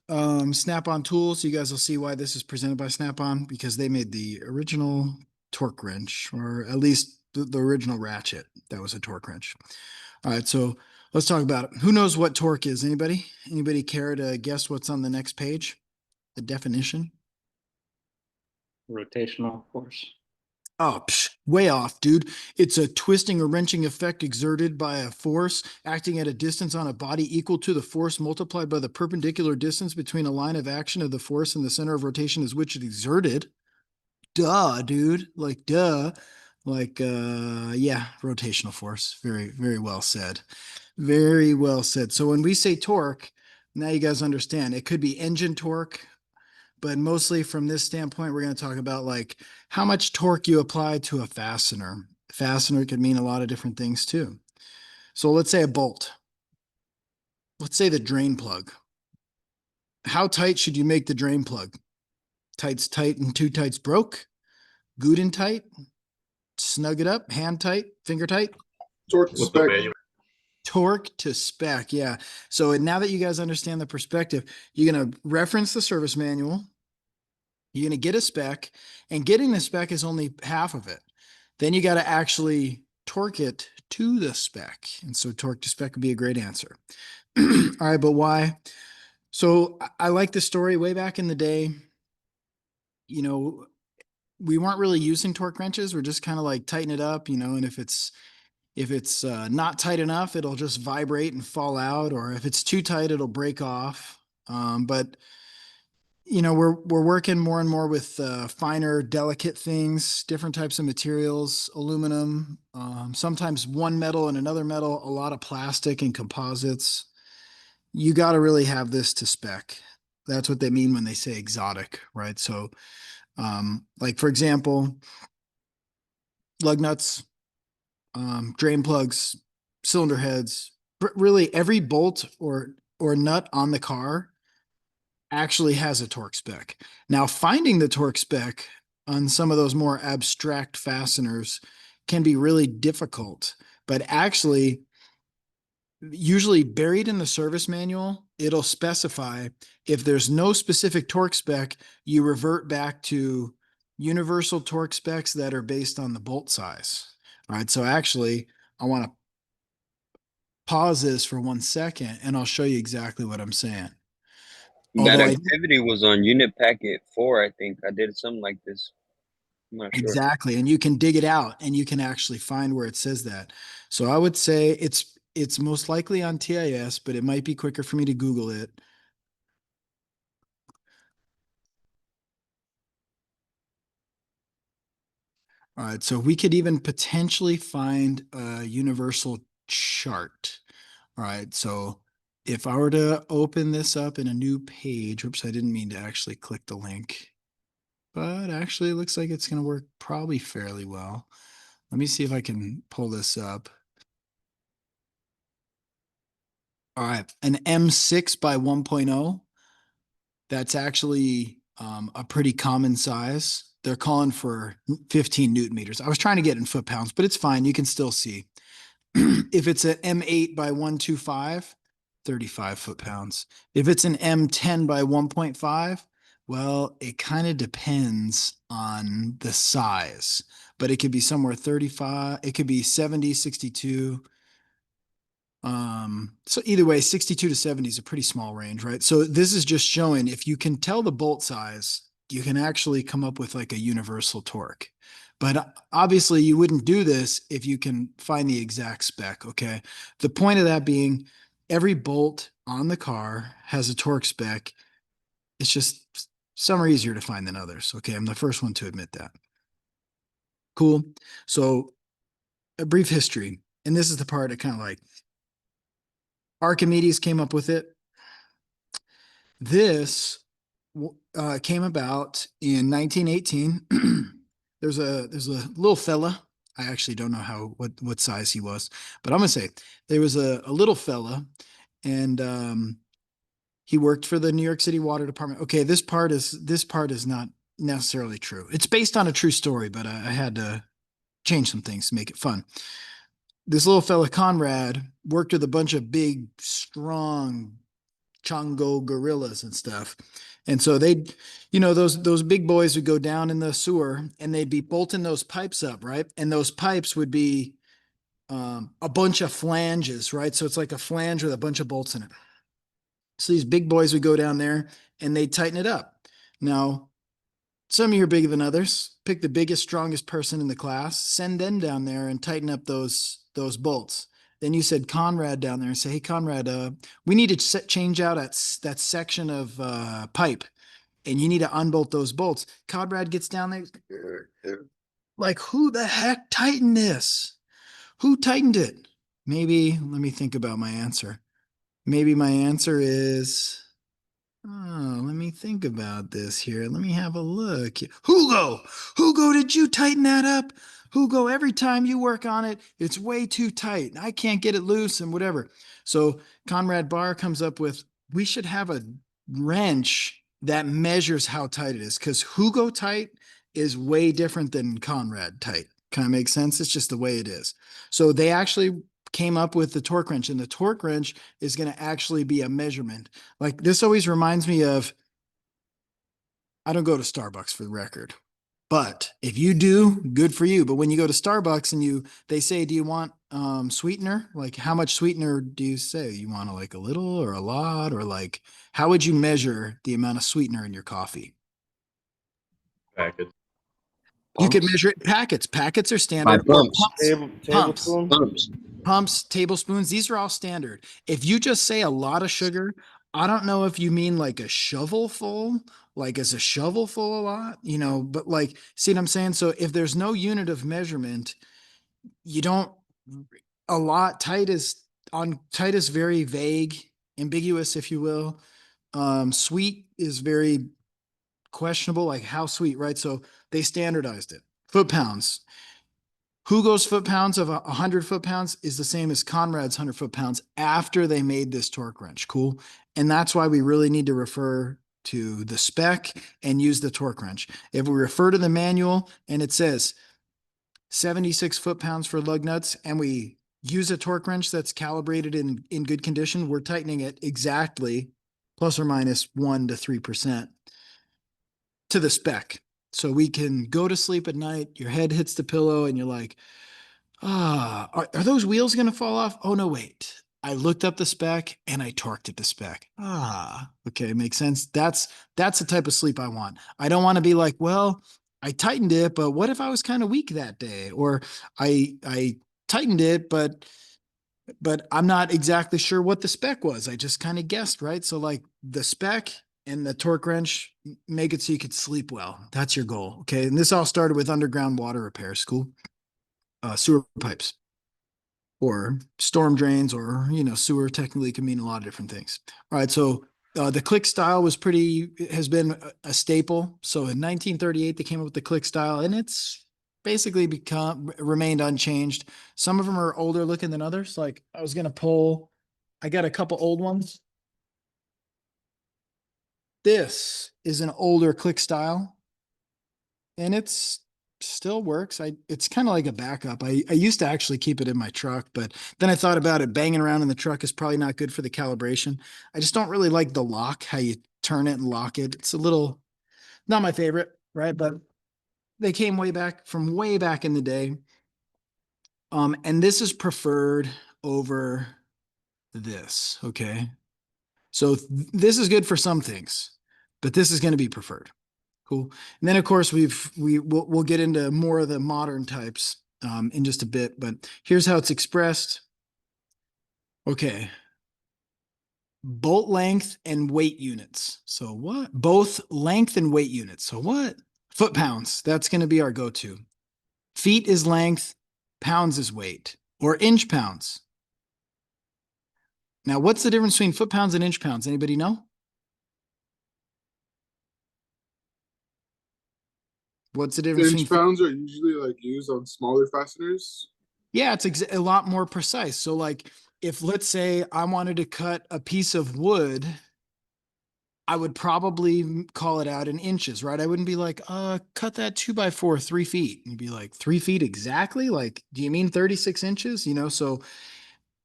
Snap-on tools. You guys will see why this is presented by Snap-on because they made the original torque wrench, or at least the original ratchet that was a torque wrench. All right, so let's talk about it. Who knows what torque is? Anybody? Anybody care to guess what's on the next page? The definition? Rotational force. Oh, way off, dude. It's a twisting or wrenching effect exerted by a force acting at a distance on a body equal to the force multiplied by the perpendicular distance between a line of action of the force and the center of rotation is which it exerted. Duh, dude. Like, duh. Like, yeah, rotational force. Very, very well said. Very well said. So when we say torque, now you guys understand it could be engine torque, but mostly from this standpoint, we're going to talk about like how much torque you apply to a fastener. Fastener could mean a lot of different things too. So let's say a bolt. Let's say the drain plug. How tight should you make the drain plug? Tight's tight and too tight's broke. Good and tight. Snug it up. Hand tight. Finger tight. Torque to spec. Torque to spec. Yeah. So now that you guys understand the perspective, you're going to reference the service manual. You're going to get a spec, and getting the spec is only half of it. Then you got to actually torque it to the spec. And so torque to spec would be a great answer. All right, but why? So I like the story. Way back in the day, we weren't really using torque wrenches. We're just kind of like tighten it up, and if it's not tight enough, it'll just vibrate and fall out, or if it's too tight, it'll break off. But we're working more and more with finer, delicate things, different types of materials, aluminum, sometimes one metal and another metal, a lot of plastic and composites. You got to really have this to spec. That's what they mean when they say exotic, right? So, like for example, lug nuts, drain plugs, cylinder heads, really every bolt or nut on the car actually has a torque spec. Now, finding the torque spec on some of those more abstract fasteners can be really difficult, but actually, usually buried in the service manual, it'll specify if there's no specific torque spec, you revert back to universal torque specs that are based on the bolt size. All right, so actually, I want to pause this for 1 second and I'll show you exactly what I'm saying. That Although activity was on unit packet 4, I think. I did something like this. I'm not sure. exactly, and you can dig it out and you can actually find where it says that. So I would say it's most likely on TIS, but it might be quicker for me to Google it. All right, so we could even potentially find a universal chart. All right, so if I were to open this up in a new page, oops, I didn't mean to actually click the link, but actually it looks like it's going to work probably fairly well. Let me see if I can pull this up. All right, an M6 by 1.0. That's actually a pretty common size. They're calling for 15 Newton meters. I was trying to get in foot pounds, but it's fine. You can still see. If it's an M8 by 125, 35 foot pounds. If it's an M10 by 1.5, well, it kind of depends on the size, but it could be somewhere 35, it could be 70, 62. So either way, 62 to 70 is a pretty small range, right? So this is just showing if you can tell the bolt size, you can actually come up with like a universal torque. But obviously you wouldn't do this if you can find the exact spec, okay? The point of that being every bolt on the car has a torque spec. It's just some are easier to find than others, okay? I'm the first one to admit that. Cool. So a brief history, and this is the part I kind of like. Archimedes came up with it. This came about in 1918. there's a little fella. I actually don't know what size he was, but I'm gonna say there was a little fella, and he worked for the New York City Water Department. Okay, this part is not necessarily true. It's based on a true story, but I had to change some things to make it fun. This little fella, Conrad, worked with a bunch of big, strong, Chongo gorillas and stuff. And so they'd, those big boys would go down in the sewer and they'd be bolting those pipes up, right? And those pipes would be a bunch of flanges, right? So it's like a flange with a bunch of bolts in it. So these big boys would go down there and they'd tighten it up. Now, some of you are bigger than others. Pick the biggest, strongest person in the class, send them down there and tighten up those bolts. Then you said Conrad down there and say, "Hey, Conrad, we need to change out that section of pipe, and you need to unbolt those bolts." Conrad gets down there, like, "Who the heck tightened this? Who tightened it?" Maybe let me think about my answer. Maybe my answer is, oh, let me think about this here. Let me have a look. Hugo, Hugo, did you tighten that up? Hugo, every time you work on it, it's way too tight. I can't get it loose and whatever. So Conrad Barr comes up with, we should have a wrench that measures how tight it is, because Hugo tight is way different than Conrad tight. Kind of makes sense. It's just the way it is. So they actually came up with the torque wrench, and the torque wrench is going to actually be a measurement. Like, this always reminds me of, I don't go to Starbucks for the record, but if you do, good for you. But when you go to Starbucks and they say, "Do you want sweetener?" Like, how much sweetener do you say? You want like a little or a lot, or like, how would you measure the amount of sweetener in your coffee? Packets. You could Pumps. measure it in packets. Packets are By standard, or pumps. pumps, Pumps. pumps, tablespoons. These are all standard. If you just say a lot of sugar, I don't know if you mean like a shovel full, like is a shovel full a lot, but like, see what I'm saying? So if there's no unit of measurement, you don't, a lot, tight is very vague, ambiguous, if you will. Sweet is very questionable, like how sweet, right? So they standardized it. Foot pounds. Hugo's foot pounds of 100 foot pounds is the same as Conrad's 100 foot pounds after they made this torque wrench. Cool. And that's why we really need to refer to the spec and use the torque wrench. If we refer to the manual and it says 76 foot pounds for lug nuts, and we use a torque wrench that's calibrated in good condition, we're tightening it exactly plus or minus 1 to 3% to the spec. So we can go to sleep at night, your head hits the pillow, and you're like, are those wheels going to fall off? Oh, no, wait. I looked up the spec and I torqued it to spec. Okay, makes sense. That's the type of sleep I want. I don't want to be like, well, I tightened it, but what if I was kind of weak that day? Or I tightened it, but I'm not exactly sure what the spec was. I just kind of guessed, right? So like the spec and the torque wrench make it so you could sleep well. That's your goal. Okay. And this all started with underground water repair school, sewer pipes or storm drains, or, sewer technically can mean a lot of different things. All right. So the click style has been a staple. So in 1938, they came up with the click style, and it's basically remained unchanged. Some of them are older looking than others. Like, I got a couple old ones. This is an older click style, and it's still works. It's kind of like a backup. I used to actually keep it in my truck, but then I thought about it. Banging around in the truck is probably not good for the calibration. I just don't really like the lock, how you turn it and lock it. It's a little, not my favorite, right? But they came way back in the day. And this is preferred over this. Okay. So this is good for some things, but this is going to be preferred. Cool. And then of course we'll get into more of the modern types in just a bit, but here's how it's expressed. Okay. Bolt length and weight units. So what? Both length and weight units. So what? Foot pounds. That's going to be our go-to. Feet is length, pounds is weight, or inch pounds. Now, what's the difference between foot pounds and inch pounds? Anybody know? What's the difference Inch between? pounds are usually like used on smaller fasteners. Yeah, it's a lot more precise. So like, if let's say I wanted to cut a piece of wood, I would probably call it out in inches, right? I wouldn't be like, cut that 2x4, 3 feet. You'd be like, 3 feet exactly? Like, do you mean 36 inches? So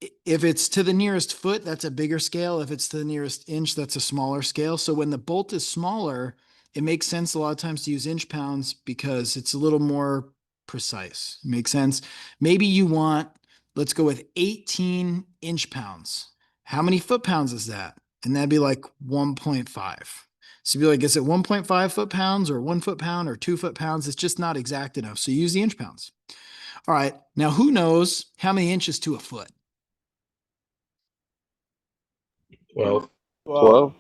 if it's to the nearest foot, that's a bigger scale. If it's to the nearest inch, that's a smaller scale. So when the bolt is smaller, it makes sense a lot of times to use inch pounds because it's a little more precise. Makes sense. Maybe you want, let's go with 18 inch pounds. How many foot pounds is that? And that'd be like 1.5. So you'd be like, is it 1.5 foot pounds or 1 foot pound or 2 foot pounds? It's just not exact enough. So use the inch pounds. All right. Now, who knows how many inches to a foot? 12. 12.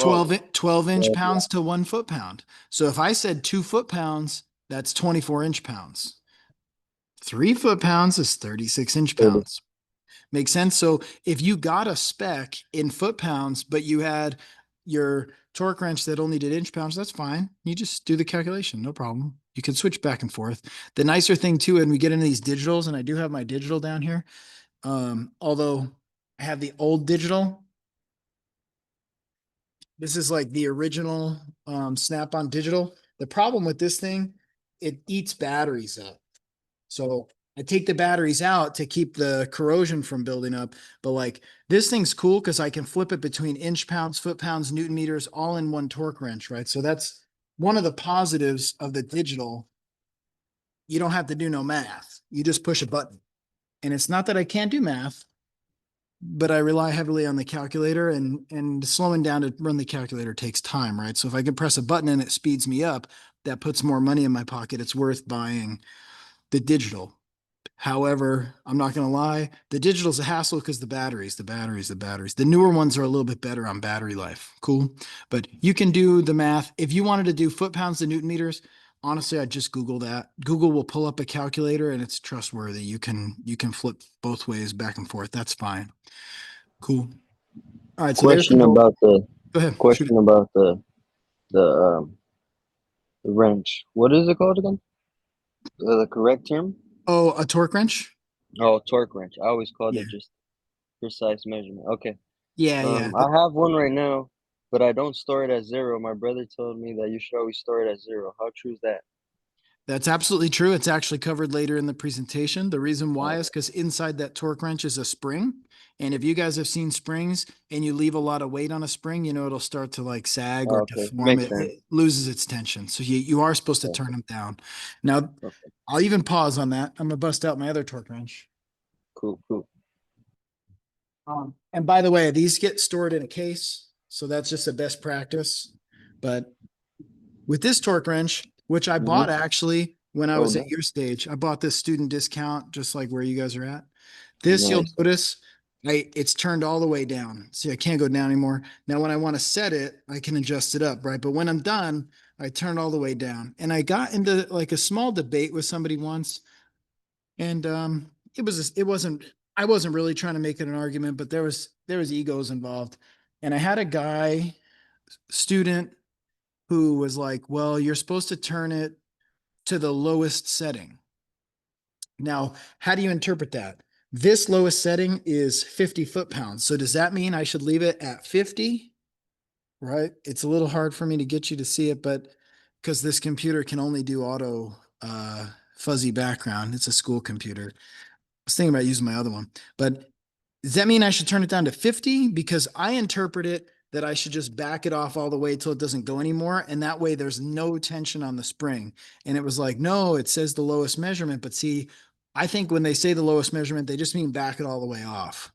12 inch 12, pounds to 1 foot pound. So if I said 2 foot pounds, that's 24 inch pounds. 3 foot pounds is 36 inch 30. pounds. Makes sense. So if you got a spec in foot pounds, but you had your torque wrench that only did inch pounds, that's fine. You just do the calculation, no problem. You can switch back and forth. The nicer thing too, and we get into these digitals, and I do have my digital down here. Although I have the old digital, this is like the original Snap-on digital. The problem with this thing, it eats batteries up. So I take the batteries out to keep the corrosion from building up. But like this thing's cool because I can flip it between inch pounds, foot pounds, Newton meters, all in one torque wrench, right? So that's one of the positives of the digital. You don't have to do no math. You just push a button. And it's not that I can't do math, but I rely heavily on the calculator, and slowing down to run the calculator takes time, right? So if I can press a button and it speeds me up, that puts more money in my pocket. It's worth buying the digital. However, I'm not going to lie, the digital's a hassle because the batteries. The newer ones are a little bit better on battery life. Cool. But you can do the math. If you wanted to do foot pounds to Newton meters, honestly, I'd just Google that. Google will pull up a calculator and it's trustworthy. You can flip both ways back and forth. That's fine. Cool. All right. So there's the Question bolt. about the Go ahead. Shoot it. question about the the wrench. What is it called again? The correct term? Oh, a torque wrench? Oh, torque wrench. I always called Yeah. it just precise measurement. Okay. Yeah. I have one right now, but I don't store it at 0. My brother told me that you should always store it at 0. How true is that? That's absolutely true. It's actually covered later in the presentation. The reason why Oh, is because inside that torque wrench is a spring. And if you guys have seen springs and you leave a lot of weight on a spring, it'll start to like sag or okay. deform. Makes It, sense. it loses its tension. So you are supposed to turn Okay. them down. Now, Okay. I'll even pause on that. I'm going to bust out my other torque wrench. Cool. Cool. And by the way, these get stored in a case. So that's just a best practice. But with this torque wrench, which I bought Mm-hmm. actually when I Oh, was at damn. your stage, I bought this student discount, just like where you guys are at. This you'll Nice. notice, it's turned all the way down. See, I can't go down anymore. Now, when I want to set it, I can adjust it up, right? But when I'm done, I turn all the way down. And I got into like a small debate with somebody once, and I wasn't really trying to make it an argument, but there was egos involved. And I had a guy, student, who was like, well, you're supposed to turn it to the lowest setting. Now, how do you interpret that? This lowest setting is 50 foot pounds. So does that mean I should leave it at 50? Right? It's a little hard for me to get you to see it, but because this computer can only do auto fuzzy background, it's a school computer. I was thinking about using my other one, but does that mean I should turn it down to 50? Because I interpret it that I should just back it off all the way till it doesn't go anymore. And that way there's no tension on the spring. And it was like, no, it says the lowest measurement. But see, I think when they say the lowest measurement, they just mean back it all the way off.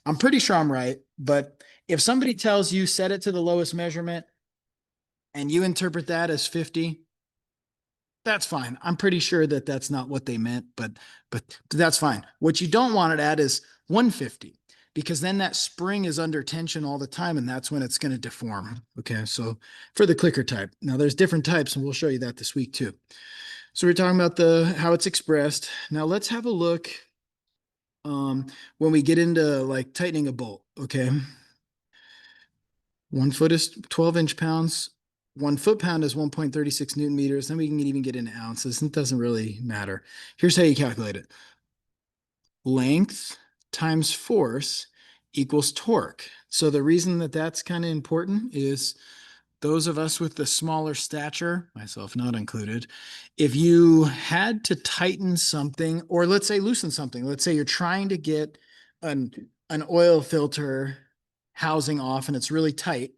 I'm pretty sure I'm right. But if somebody tells you set it to the lowest measurement and you interpret that as 50, that's fine. I'm pretty sure that that's not what they meant, but that's fine. What you don't want it at is 150, because then that spring is under tension all the time, and that's when it's going to deform. Okay, so for the clicker type, now there's different types, and we'll show you that this week too. So we're talking about the how it's expressed. Now let's have a look when we get into like tightening a bolt. Okay, 1 foot is 12 inch pounds. 1 foot pound is 1.36 Newton meters. Then we can even get into ounces. It doesn't really matter. Here's how you calculate it. Length times force equals torque. So the reason that that's kind of important is those of us with the smaller stature, myself not included, if you had to tighten something, or let's say loosen something, let's say you're trying to get an oil filter housing off and it's really tight,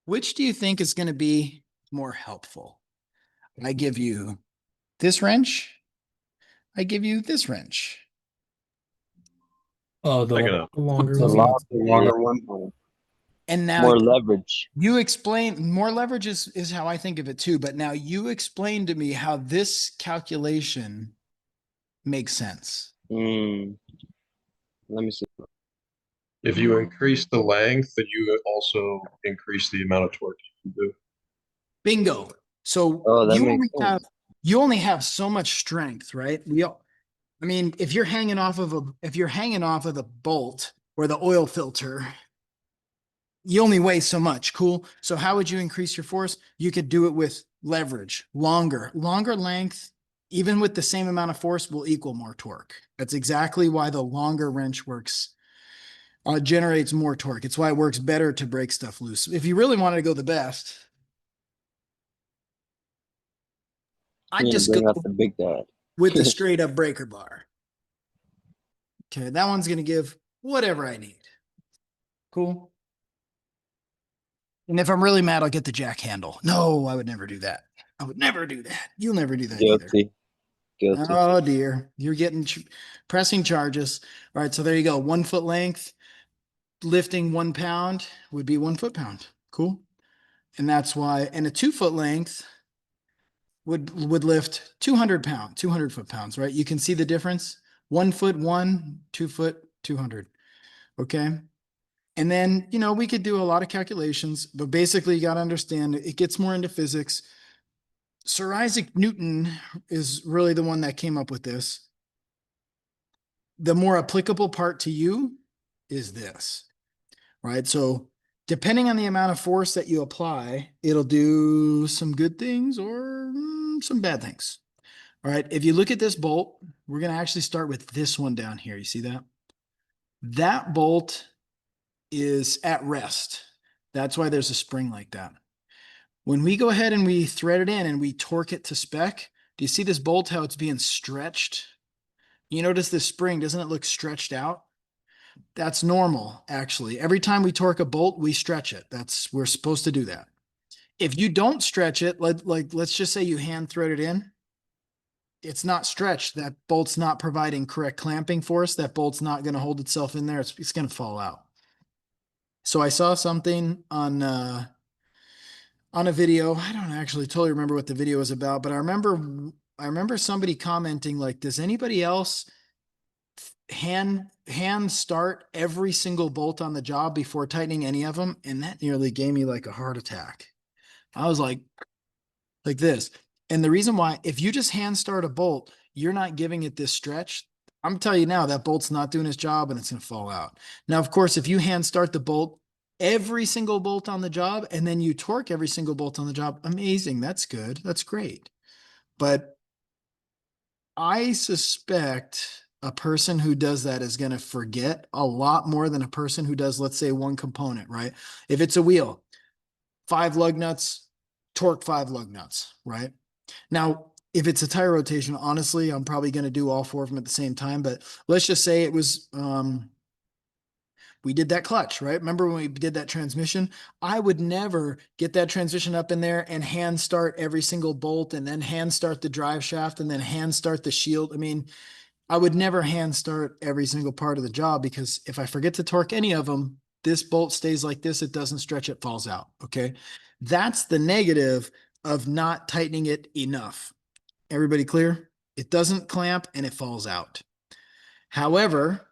which do you think is going to be more helpful? I give you this wrench. I give you this wrench. Oh, the Pick it up. longer The one. longer one, And now more leverage. you explain more leverage is how I think of it too. But now you explain to me how this calculation makes sense. Let me see. If you increase the length, then you also increase the amount of torque you can do. Bingo. So Oh, that you makes only have sense. you only have so much strength, right? I mean, if you're hanging off of the bolt or the oil filter, you only weigh so much. Cool. So how would you increase your force? You could do it with leverage, longer length, even with the same amount of force will equal more torque. That's exactly why the longer wrench works, generates more torque. It's why it works better to break stuff loose. If you really wanted to go the best, I'd You need to just go bring out the big dad. with the straight up breaker bar. Okay, that one's going to give whatever I need. Cool. And if I'm really mad, I'll get the jack handle. No, I would never do that. I would never do that. You'll never do that either. Guilty. Guilty. Oh dear, you're getting pressing charges. All right, so there you go. 1 foot length, lifting 1 pound would be 1 foot pound. Cool. And that's why, and a 2 foot length would lift 200 pounds, 200 foot pounds, right? You can see the difference. 1 foot, 2 foot, 200. Okay. And then, we could do a lot of calculations, but basically you got to understand it gets more into physics. Sir Isaac Newton is really the one that came up with this. The more applicable part to you is this, right? So depending on the amount of force that you apply, it'll do some good things or some bad things. All right. If you look at this bolt, we're going to actually start with this one down here. You see that? That bolt is at rest. That's why there's a spring like that. When we go ahead and we thread it in and we torque it to spec, do you see this bolt, how it's being stretched? You notice this spring, doesn't it look stretched out? That's normal, actually. Every time we torque a bolt, we stretch it. We're supposed to do that. If you don't stretch it, let's just say you hand thread it in, it's not stretched. That bolt's not providing correct clamping force. That bolt's not going to hold itself in there. It's going to fall out. So I saw something on a video. I don't actually totally remember what the video was about, but I remember somebody commenting like, does anybody else hand start every single bolt on the job before tightening any of them? And that nearly gave me like a heart attack. I was like this. And the reason why, if you just hand start a bolt, you're not giving it this stretch. I'm telling you now, that bolt's not doing its job and it's going to fall out. Now, of course, if you hand start the bolt, every single bolt on the job, and then you torque every single bolt on the job, amazing. That's good. That's great. But I suspect a person who does that is going to forget a lot more than a person who does, let's say, one component, right? If it's a wheel, 5 lug nuts, torque 5 lug nuts, right? Now, if it's a tire rotation, honestly, I'm probably going to do all 4 of them at the same time, but let's just say it was, we did that clutch, right? Remember when we did that transmission? I would never get that transmission up in there and hand start every single bolt and then hand start the drive shaft and then hand start the shield. I mean, I would never hand start every single part of the job because if I forget to torque any of them, this bolt stays like this. It doesn't stretch, it falls out. Okay. That's the negative of not tightening it enough. Everybody clear? It doesn't clamp and it falls out. However,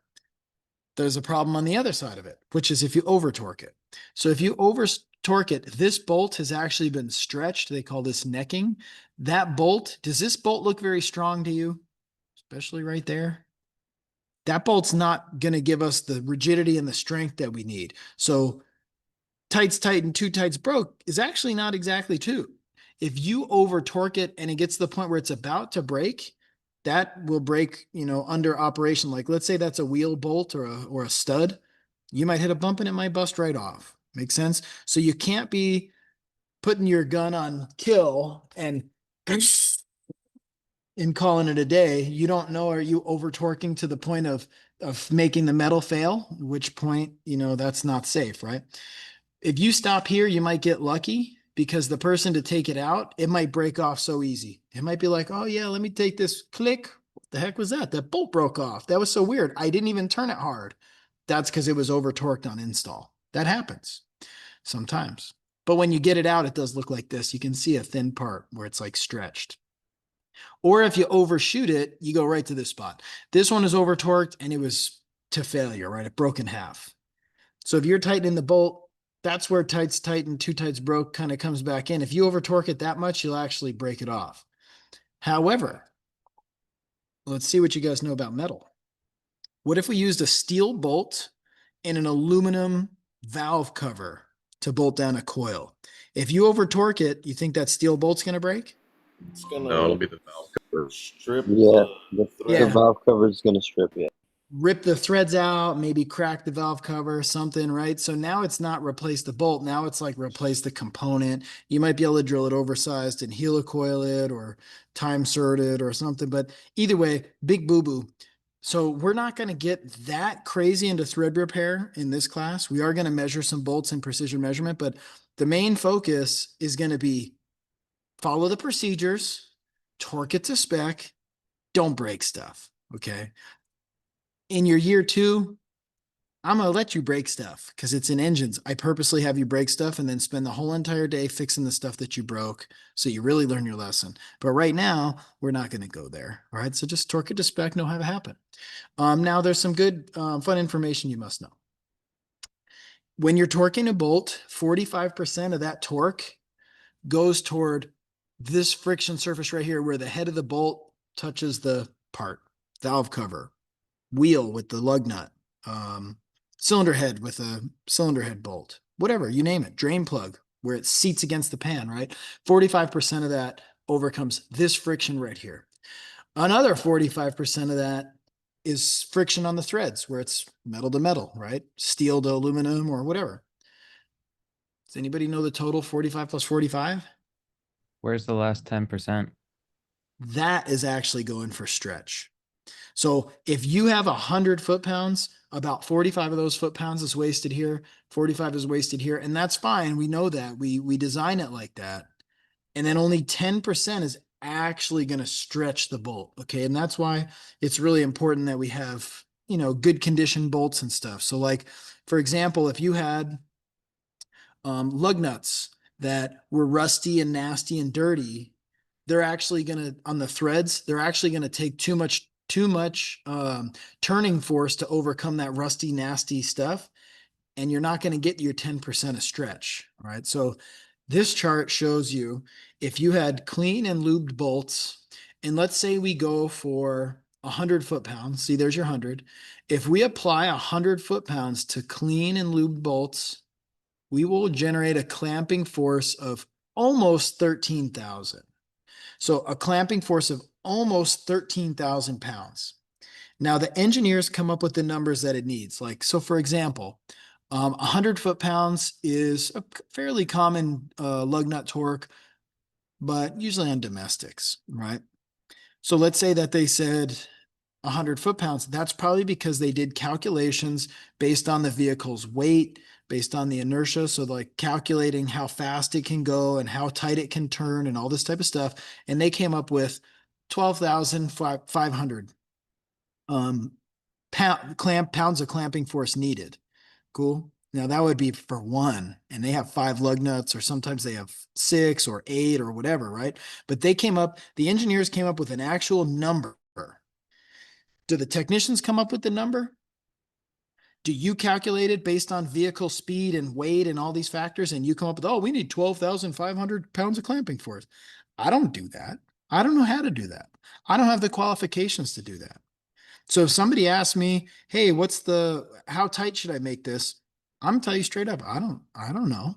there's a problem on the other side of it, which is if you over torque it. So if you over torque it, this bolt has actually been stretched. They call this necking. That bolt, does this bolt look very strong to you? Especially right there? That bolt's not going to give us the rigidity and the strength that we need. So tights tightened, 2 tights broke is actually not exactly 2. If you over torque it and it gets to the point where it's about to break, that will break, under operation. Like let's say that's a wheel bolt or a stud. You might hit a bump and it might bust right off. Make sense? So you can't be putting your gun on kill and and calling it a day. You don't know, are you over torquing to the point of making the metal fail? At which point, that's not safe, right? If you stop here, you might get lucky because the person to take it out, it might break off so easy. It might be like, oh yeah, let me take this click. What the heck was that? That bolt broke off. That was so weird. I didn't even turn it hard. That's because it was over torqued on install. That happens sometimes. But when you get it out, it does look like this. You can see a thin part where it's like stretched. Or if you overshoot it, you go right to this spot. This one is over torqued and it was to failure, right? It broke in half. So if you're tightening the bolt, that's where tights tighten, two tights broke kind of comes back in. If you over torque it that much, you'll actually break it off. However, let's see what you guys know about metal. What if we used a steel bolt and an aluminum valve cover to bolt down a coil? If you over torque it, you think that steel bolt's going to break? It's gonna No, it'll be the valve cover. strip Yeah, the the thread. valve cover is gonna strip. Yeah. Rip the threads out, maybe crack the valve cover, something, right? So now it's not replace the bolt. Now it's like replace the component. You might be able to drill it oversized and helicoil it or time sert it or something. But either way, big boo-boo. So we're not going to get that crazy into thread repair in this class. We are going to measure some bolts and precision measurement, but the main focus is going to be follow the procedures, torque it to spec, don't break stuff, okay? In your year 2, I'm going to let you break stuff because it's in engines. I purposely have you break stuff and then spend the whole entire day fixing the stuff that you broke so you really learn your lesson. But right now, we're not going to go there. All right. So just torque it to spec, know how to happen. Now, there's some good fun information you must know. When you're torquing a bolt, 45% of that torque goes toward this friction surface right here where the head of the bolt touches the part, valve cover, wheel with the lug nut, cylinder head with a cylinder head bolt, whatever, you name it, drain plug where it seats against the pan, right? 45% of that overcomes this friction right here. Another 45% of that is friction on the threads where it's metal to metal, right? Steel to aluminum or whatever. Does anybody know the total 45 plus 45? Where's the last 10%? That is actually going for stretch. So if you have 100 foot-pounds, about 45 of those foot-pounds is wasted here, 45 is wasted here, and that's fine. We know that. We design it like that. And then only 10% is actually going to stretch the bolt, okay? And that's why it's really important that we have, good condition bolts and stuff. So like, for example, if you had lug nuts that were rusty and nasty and dirty, they're actually going to, on the threads, they're actually going to take too much turning force to overcome that rusty, nasty stuff. And you're not going to get your 10% of stretch. All right. So this chart shows you if you had clean and lubed bolts, and let's say we go for 100 foot-pounds. See, there's your 100. If we apply 100 foot-pounds to clean and lubed bolts, we will generate a clamping force of almost 13,000. So a clamping force of almost 13,000 pounds. Now the engineers come up with the numbers that it needs. Like, so for example, 100 foot-pounds is a fairly common lug nut torque, but usually on domestics, right? So let's say that they said 100 foot-pounds. That's probably because they did calculations based on the vehicle's weight, based on the inertia. So like calculating how fast it can go and how tight it can turn and all this type of stuff. And they came up with 12,500 pounds of clamping force needed. Cool. Now that would be for one, and they have 5 lug nuts, or sometimes they have 6 or 8 or whatever, right? But the engineers came up with an actual number. Do the technicians come up with the number? Do you calculate it based on vehicle speed and weight and all these factors? And you come up with, oh, we need 12,500 pounds of clamping force. I don't do that. I don't know how to do that. I don't have the qualifications to do that. So if somebody asks me, hey, how tight should I make this? I'm tell you straight up, I don't know.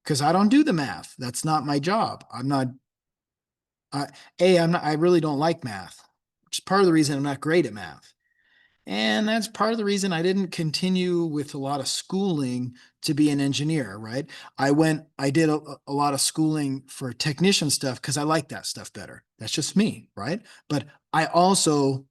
Because I don't do the math. That's not my job. I really don't like math, which is part of the reason I'm not great at math. And that's part of the reason I didn't continue with a lot of schooling to be an engineer, right? I did a lot of schooling for technician stuff because I like that stuff better. That's just me, right? But I also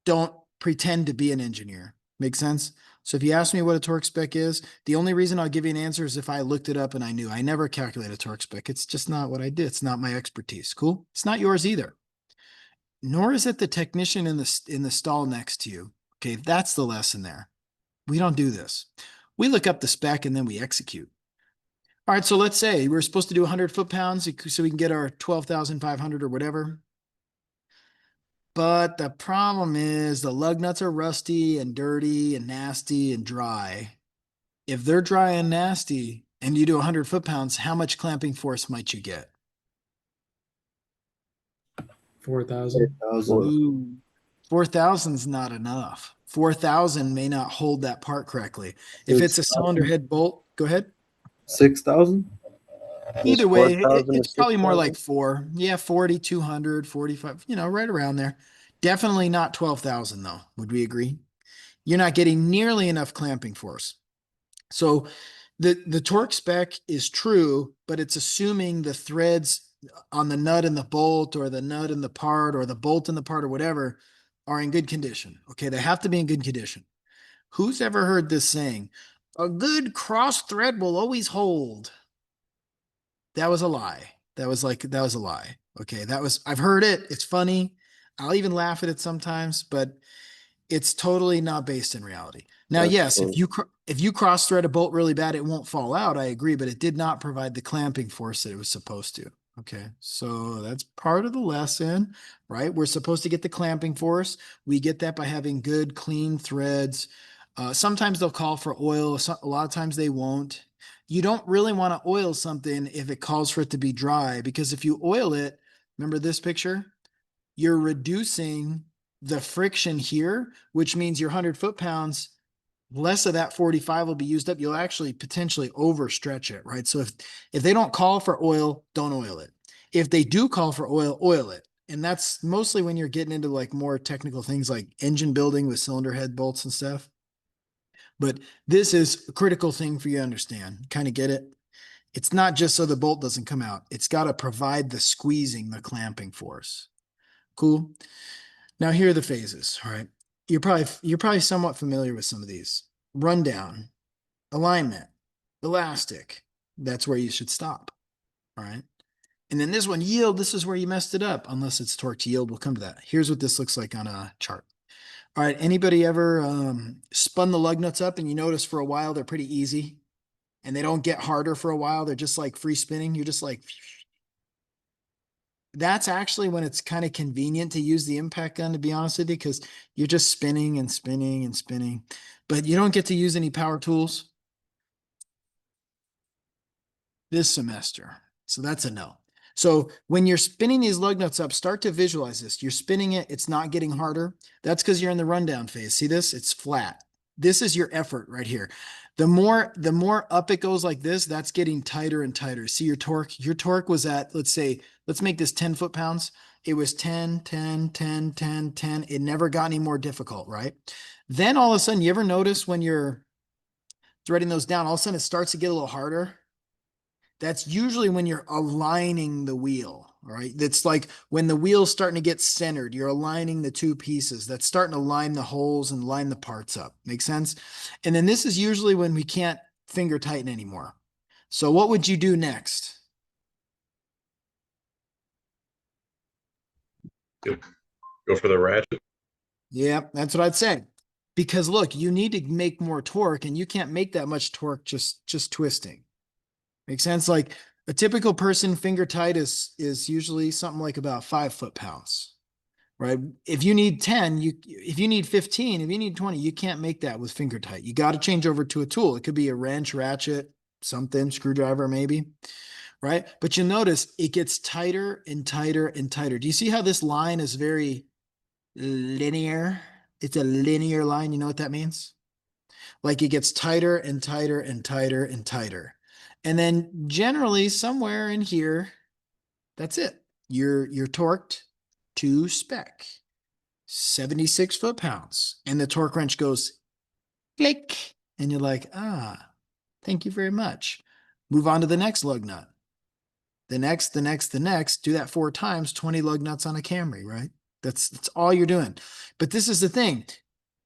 don't pretend to be an engineer. Make sense? So if you ask me what a torque spec is, the only reason I'll give you an answer is if I looked it up and I knew. I never calculate a torque spec. It's just not what I did. It's not my expertise. Cool? It's not yours either. Nor is it the technician in the stall next to you. Okay, that's the lesson there. We don't do this. We look up the spec and then we execute. All right, so let's say we're supposed to do 100 foot-pounds so we can get our 12,500 or whatever. But the problem is the lug nuts are rusty and dirty and nasty and dry. If they're dry and nasty and you do 100 foot-pounds, how much clamping force might you get? 4,000. 4,000 is not enough. 4,000 may not hold that part correctly. If it's a cylinder head bolt, go ahead. 6,000? Either Is way, 4,000 to it's probably more 6,000? like 4. Yeah, 40, 200, 45, right around there. Definitely not 12,000 though. Would we agree? You're not getting nearly enough clamping force. So the torque spec is true, but it's assuming the threads on the nut and the bolt or the nut and the part or the bolt and the part or whatever are in good condition. Okay, they have to be in good condition. Who's ever heard this saying? A good cross thread will always hold. That was a lie. That was a lie. Okay, I've heard it. It's funny. I'll even laugh at it sometimes, but it's totally not based in reality. Now, That's yes, cool. if you cross thread a bolt really bad, it won't fall out. I agree, but it did not provide the clamping force that it was supposed to. Okay, so that's part of the lesson, right? We're supposed to get the clamping force. We get that by having good, clean threads. Sometimes they'll call for oil. A lot of times they won't. You don't really want to oil something if it calls for it to be dry, because if you oil it, remember this picture? You're reducing the friction here, which means your 100 foot-pounds, less of that 45 will be used up. You'll actually potentially overstretch it, right? So if they don't call for oil, don't oil it. If they do call for oil, oil it. And that's mostly when you're getting into like more technical things like engine building with cylinder head bolts and stuff. But this is a critical thing for you to understand. Kind of get it? It's not just so the bolt doesn't come out. It's got to provide the squeezing, the clamping force. Cool. Now here are the phases. All right. You're probably somewhat familiar with some of these. Rundown, alignment, elastic. That's where you should stop. All right. And then this one, yield, this is where you messed it up, unless it's torque to yield. We'll come to that. Here's what this looks like on a chart. All right. Anybody ever spun the lug nuts up and you notice for a while they're pretty easy and they don't get harder for a while? They're just like free spinning. You're just like, that's actually when it's kind of convenient to use the impact gun, to be honest with you, because you're just spinning and spinning and spinning, but you don't get to use any power tools this semester. So that's a no. So when you're spinning these lug nuts up, start to visualize this. You're spinning it. It's not getting harder. That's because you're in the rundown phase. See this? It's flat. This is your effort right here. The more up it goes like this, that's getting tighter and tighter. See your torque was at, let's make this 10 foot-pounds. It was 10, 10, 10, 10, 10. It never got any more difficult, right? Then all of a sudden, you ever notice when you're threading those down, all of a sudden it starts to get a little harder? That's usually when you're aligning the wheel, all right? That's like when the wheel's starting to get centered, you're aligning the two pieces. That's starting to line the holes and line the parts up. Make sense? And then this is usually when we can't finger tighten anymore. So what would you do next? Go for the ratchet. Yeah, that's what I'd say. Because look, you need to make more torque and you can't make that much torque just twisting. Makes sense? Like a typical person finger tight is usually something like about 5 foot-pounds, right? If you need 10, if you need 15, if you need 20, you can't make that with finger tight. You got to change over to a tool. It could be a wrench, ratchet, something, screwdriver maybe, right? But you'll notice it gets tighter and tighter and tighter. Do you see how this line is very linear? It's a linear line. You know what that means? Like it gets tighter and tighter and tighter and tighter. And then generally somewhere in here, that's it. You're torqued to spec, 76 foot-pounds. And the torque wrench goes click. And you're like, Thank you very much. Move on to the next lug nut. The next, do that 4 times, 20 lug nuts on a Camry, right? That's all you're doing. But this is the thing.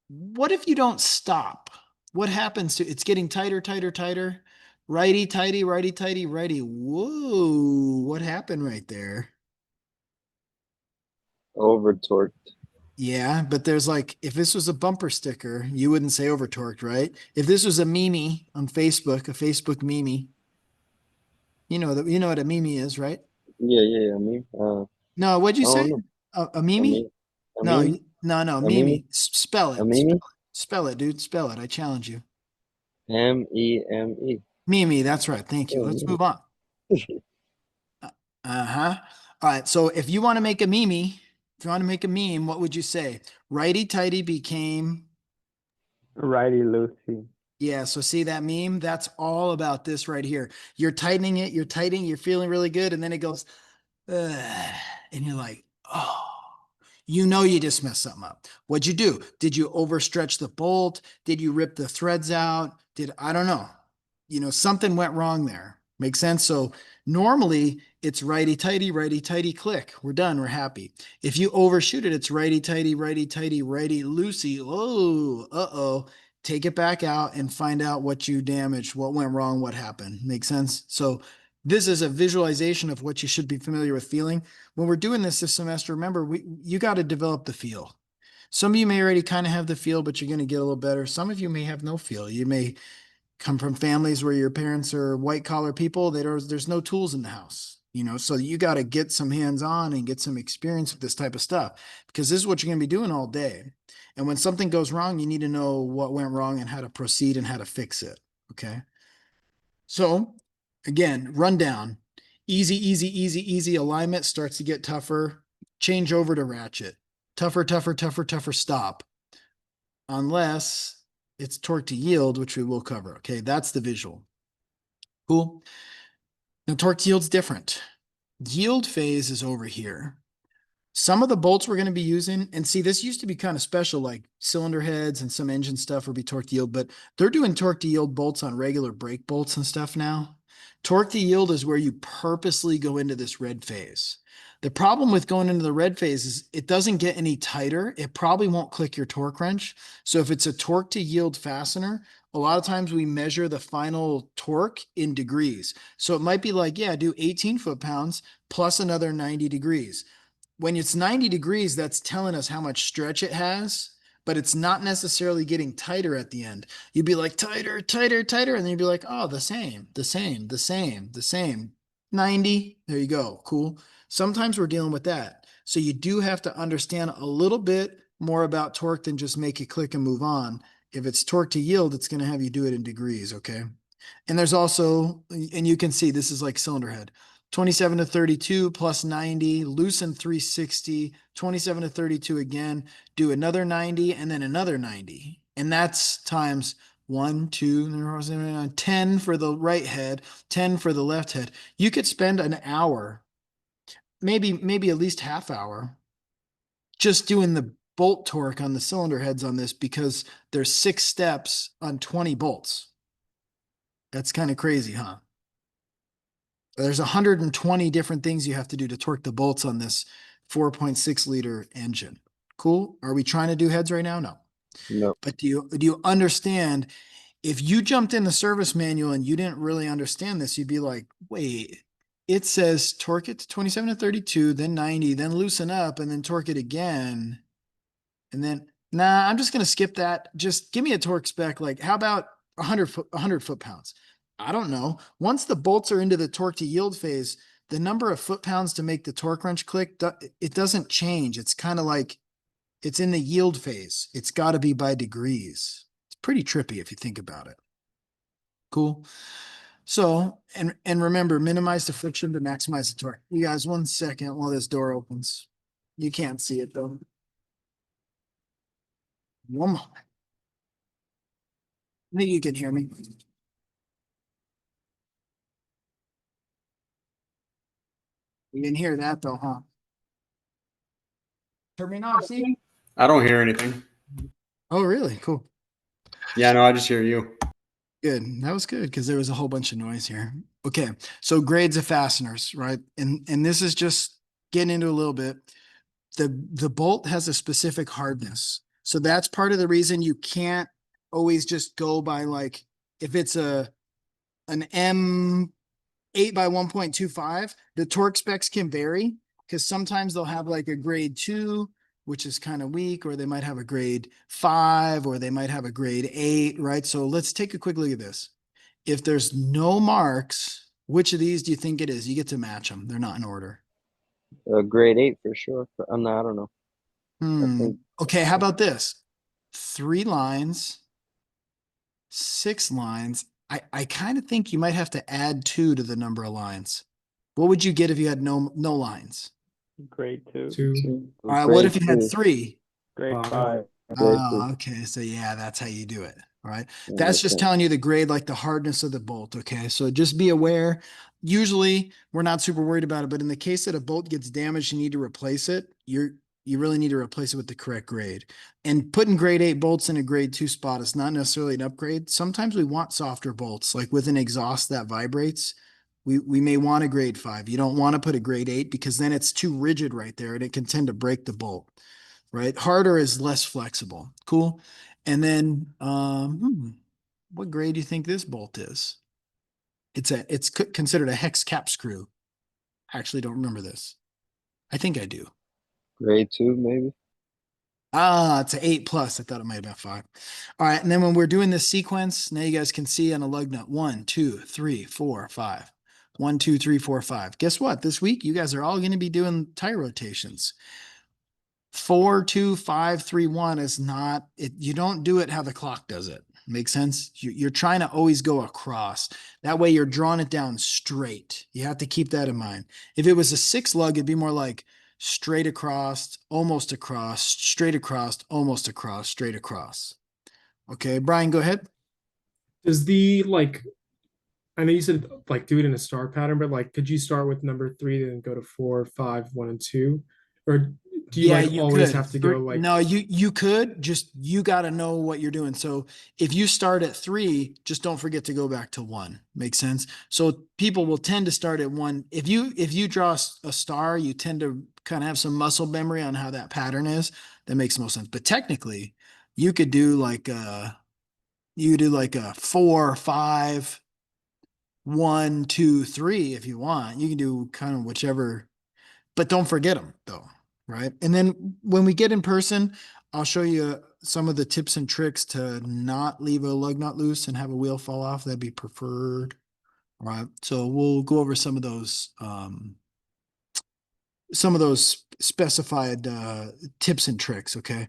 What if you don't stop? What happens to it's getting tighter, tighter, tighter? Righty, tighty, righty, tighty, righty. Whoa, what happened right there? Over torqued. Yeah, but there's like, if this was a bumper sticker, you wouldn't say over torqued, right? If this was a meme on Facebook, a Facebook meme, you know what a meme is, right? Yeah. I mean, No, what'd you I don't say? know. A I meme? mean, I No, mean, no, I mean, meme. Spell I it. mean, Spell it, dude. Spell it. I challenge you. Meme. Meme, that's right. Thank you. Let's move on. Uh-huh. All right. So if you want to make a meme, if you want to make a meme, what would you say? Righty tighty became. Righty Lucy. Yeah. So see that meme? That's all about this right here. You're tightening it, you're tightening, you're feeling really good. And then it goes, "Ugh," and you're like, oh, you just messed something up. What'd you do? Did you overstretch the bolt? Did you rip the threads out? I don't know. Something went wrong there. Make sense? So normally it's righty tighty, click. We're done. We're happy. If you overshoot it, it's righty tighty, righty loosey. Oh, uh-oh. Take it back out and find out what you damaged, what went wrong, what happened. Make sense? So this is a visualization of what you should be familiar with feeling. When we're doing this semester, remember, you got to develop the feel. Some of you may already kind of have the feel, but you're going to get a little better. Some of you may have no feel. You may come from families where your parents are white collar people. There's no tools in the house, so you got to get some hands on and get some experience with this type of stuff, because this is what you're going to be doing all day. And when something goes wrong, you need to know what went wrong and how to proceed and how to fix it. Okay. So again, rundown, easy alignment starts to get tougher. Change over to ratchet. Tougher, stop. Unless it's torque to yield, which we will cover. Okay, that's the visual. Cool. Now torque to yield's different. Yield phase is over here. Some of the bolts we're going to be using, and see, this used to be kind of special, like cylinder heads and some engine stuff would be torque to yield, but they're doing torque to yield bolts on regular brake bolts and stuff now. Torque to yield is where you purposely go into this red phase. The problem with going into the red phase is it doesn't get any tighter. It probably won't click your torque wrench. So if it's a torque to yield fastener, a lot of times we measure the final torque in degrees. So it might be like, yeah, do 18 foot-pounds plus another 90 degrees. When it's 90 degrees, that's telling us how much stretch it has, but it's not necessarily getting tighter at the end. You'd be like tighter, and then you'd be like, oh, the same. 90. There you go. Cool. Sometimes we're dealing with that. So you do have to understand a little bit more about torque than just make it click and move on. If it's torque to yield, it's going to have you do it in degrees. Okay. And there's also, and you can see this is like cylinder head. 27 to 32 plus 90, loosen 360, 27 to 32 again, do another 90 and then another 90. And that's times 1, 2, 10 for the right head, 10 for the left head. You could spend an hour, maybe at least half hour, just doing the bolt torque on the cylinder heads on this, because there's 6 steps on 20 bolts. That's kind of crazy, huh? There's 120 different things you have to do to torque the bolts on this 4.6 liter engine. Cool. Are we trying to do heads right now? No. No. But do you understand, if you jumped in the service manual and you didn't really understand this, you'd be like, wait, it says torque it to 27 to 32, then 90, then loosen up, and then torque it again. And then, nah, I'm just going to skip that. Just give me a torque spec. Like, how about 100 foot-pounds? I don't know. Once the bolts are into the torque to yield phase, the number of foot-pounds to make the torque wrench click, it doesn't change. It's kind of like it's in the yield phase. It's got to be by degrees. It's pretty trippy if you think about it. Cool. So, and remember, minimize the friction to maximize the torque. You guys, 1 second while this door opens. You can't see it though. One moment. I think you can hear me. You didn't hear that though, huh? Turn me off, see? I don't hear anything. Oh, really? Cool. Yeah, no, I just hear you. Good. That was good because there was a whole bunch of noise here. Okay. So grades of fasteners, right? And this is just getting into a little bit. The bolt has a specific hardness. So that's part of the reason you can't always just go by like if it's an M8 by 1.25, the torque specs can vary because sometimes they'll have like a grade 2, which is kind of weak, or they might have a grade 5, or they might have a grade 8, right? So let's take a quick look at this. If there's no marks, which of these do you think it is? You get to match them. They're not in order. Grade 8 for sure. I don't know. I think Okay, how about this? 3 lines, 6 lines. I kind of think you might have to add 2 to the number of lines. What would you get if you had no lines? Grade 2. 2, All right, what grade if you had 2. 3? Grade 5. 5. Grade 2. Oh, okay. So yeah, that's how you do it. All right. That That's makes just sense. telling you the grade, like the hardness of the bolt. Okay. So just be aware. Usually we're not super worried about it, but in the case that a bolt gets damaged, you need to replace it. You really need to replace it with the correct grade. And putting grade 8 bolts in a grade 2 spot is not necessarily an upgrade. Sometimes we want softer bolts, like with an exhaust that vibrates. We may want a grade 5. You don't want to put a grade 8 because then it's too rigid right there and it can tend to break the bolt. Right? Harder is less flexible. Cool. And then, what grade do you think this bolt is? It's considered a hex cap screw. I actually don't remember this. I think I do. Grade 2, maybe. Ah, it's an 8 plus. I thought it might have been 5. All right. And then when we're doing this sequence, now you guys can see on a lug nut 1, 2, 3, 4, 5. 1, 2, 3, 4, 5. Guess what? This week, you guys are all going to be doing tire rotations. 4, 2, 5, 3, 1 is not it. You don't do it how the clock does it. Make sense? You're trying to always go across. That way you're drawing it down straight. You have to keep that in mind. If it was a 6 lug, it'd be more like straight across, almost across, straight across, almost across, straight across. Okay, Brian, go ahead. Does the like? I know you said like do it in a star pattern, but like, could you start with number 3, then go to 4, 5, 1, and 2, or do you Yeah, like you always could. have to go like? No, you could just you got to know what you're doing. So if you start at 3, just don't forget to go back to 1. Makes sense. So people will tend to start at 1. If you draw a star, you tend to kind of have some muscle memory on how that pattern is. That makes most sense. But technically, you could do like a 4, 5, 1, 2, 3 if you want. You can do kind of whichever, but don't forget them though, right? And then when we get in person, I'll show you some of the tips and tricks to not leave a lug nut loose and have a wheel fall off. That'd be preferred. All right. So we'll go over some of those specified tips and tricks. Okay.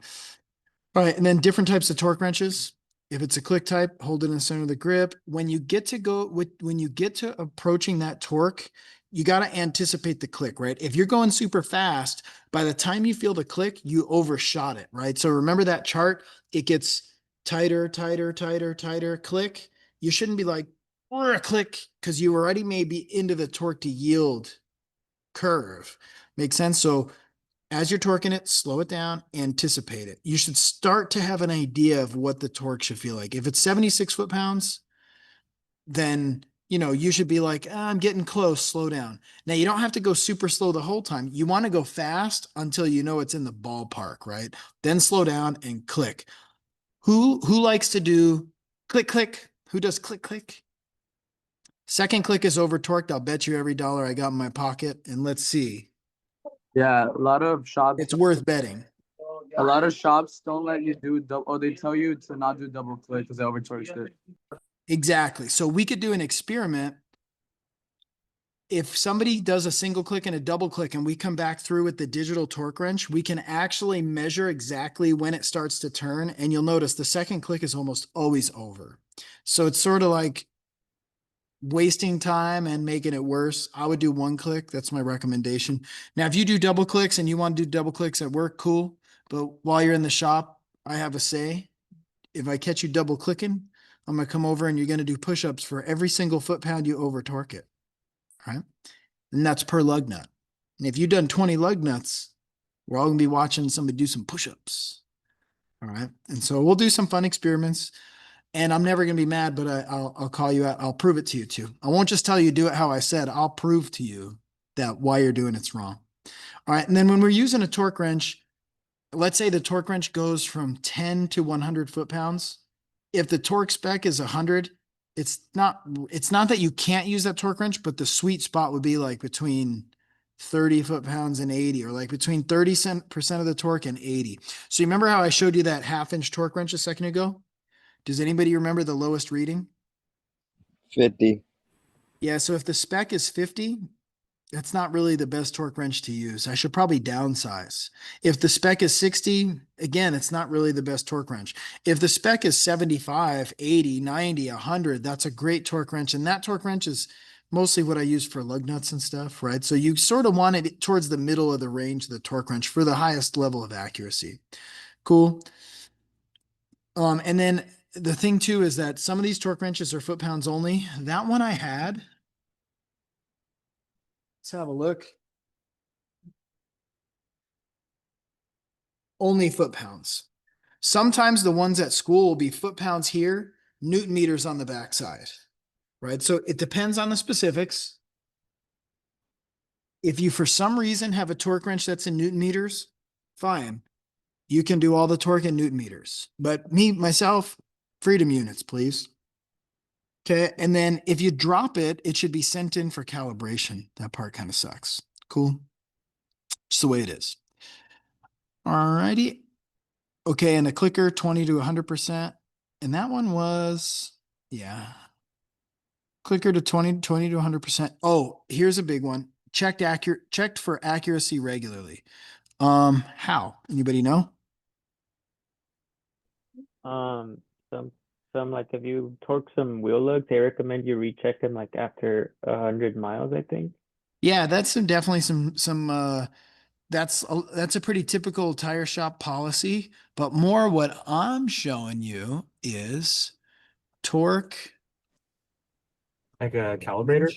All right, and then different types of torque wrenches. If it's a click type, hold it in the center of the grip. When you get to approaching that torque, you got to anticipate the click, right? If you're going super fast, by the time you feel the click, you overshot it, right? So remember that chart, it gets tighter, tighter, tighter, tighter, click. You shouldn't be like, click, because you already may be into the torque to yield curve. Makes sense? So as you're torquing it, slow it down, anticipate it. You should start to have an idea of what the torque should feel like. If it's 76 foot-pounds, then you should be like, I'm getting close, slow down. Now you don't have to go super slow the whole time. You want to go fast until you know it's in the ballpark, right? Then slow down and click. Who likes to do click, click? Who does click, click? Second click is over torqued. I'll bet you every dollar I got in my pocket. And let's see. Yeah, a lot of shops. It's worth betting. A lot of shops don't let you do double, or they tell you to not do double click because they overcharge it. Exactly. So we could do an experiment. If somebody does a single click and a double click and we come back through with the digital torque wrench, we can actually measure exactly when it starts to turn. And you'll notice the second click is almost always over. So it's sort of like wasting time and making it worse. I would do 1 click. That's my recommendation. Now, if you do double clicks and you want to do double clicks at work, cool. But while you're in the shop, I have a say. If I catch you double clicking, I'm going to come over and you're going to do push-ups for every single foot-pound you over torque it. All right. And that's per lug nut. And if you've done 20 lug nuts, we're all going to be watching somebody do some push-ups. All right. And so we'll do some fun experiments. And I'm never going to be mad, but I'll call you out. I'll prove it to you too. I won't just tell you do it how I said. I'll prove to you that why you're doing it's wrong. All right. And then when we're using a torque wrench, let's say the torque wrench goes from 10 to 100 foot-pounds. If the torque spec is 100, it's not that you can't use that torque wrench, but the sweet spot would be like between 30 foot-pounds and 80, or like between 30% of the torque and 80. So you remember how I showed you that 1/2 inch torque wrench a second ago? Does anybody remember the lowest reading? 50. Yeah, so if the spec is 50, that's not really the best torque wrench to use. I should probably downsize. If the spec is 60, again, it's not really the best torque wrench. If the spec is 75, 80, 90, 100, that's a great torque wrench. And that torque wrench is mostly what I use for lug nuts and stuff, right? So you sort of want it towards the middle of the range of the torque wrench for the highest level of accuracy. Cool. And then the thing too is that some of these torque wrenches are foot-pounds only. That one I had. Let's have a look. Only foot-pounds. Sometimes the ones at school will be foot-pounds here, Newton meters on the backside, right? So it depends on the specifics. If you, for some reason, have a torque wrench that's in Newton meters, fine. You can do all the torque in Newton meters. But myself, freedom units, please. Okay. And then if you drop it, it should be sent in for calibration. That part kind of sucks. Cool. Just the way it is. All righty. Okay, and a clicker 20 to 100%. And that one was, yeah. Clicker to 20 to 100%. Oh, here's a big one. Checked for accuracy regularly. How? Anybody know? Um, some like if you torque some wheel lugs, they recommend you recheck them like after 100 miles, I think. Yeah, that's definitely that's a pretty typical tire shop policy, but more what I'm showing you is torque. Like a calibrator.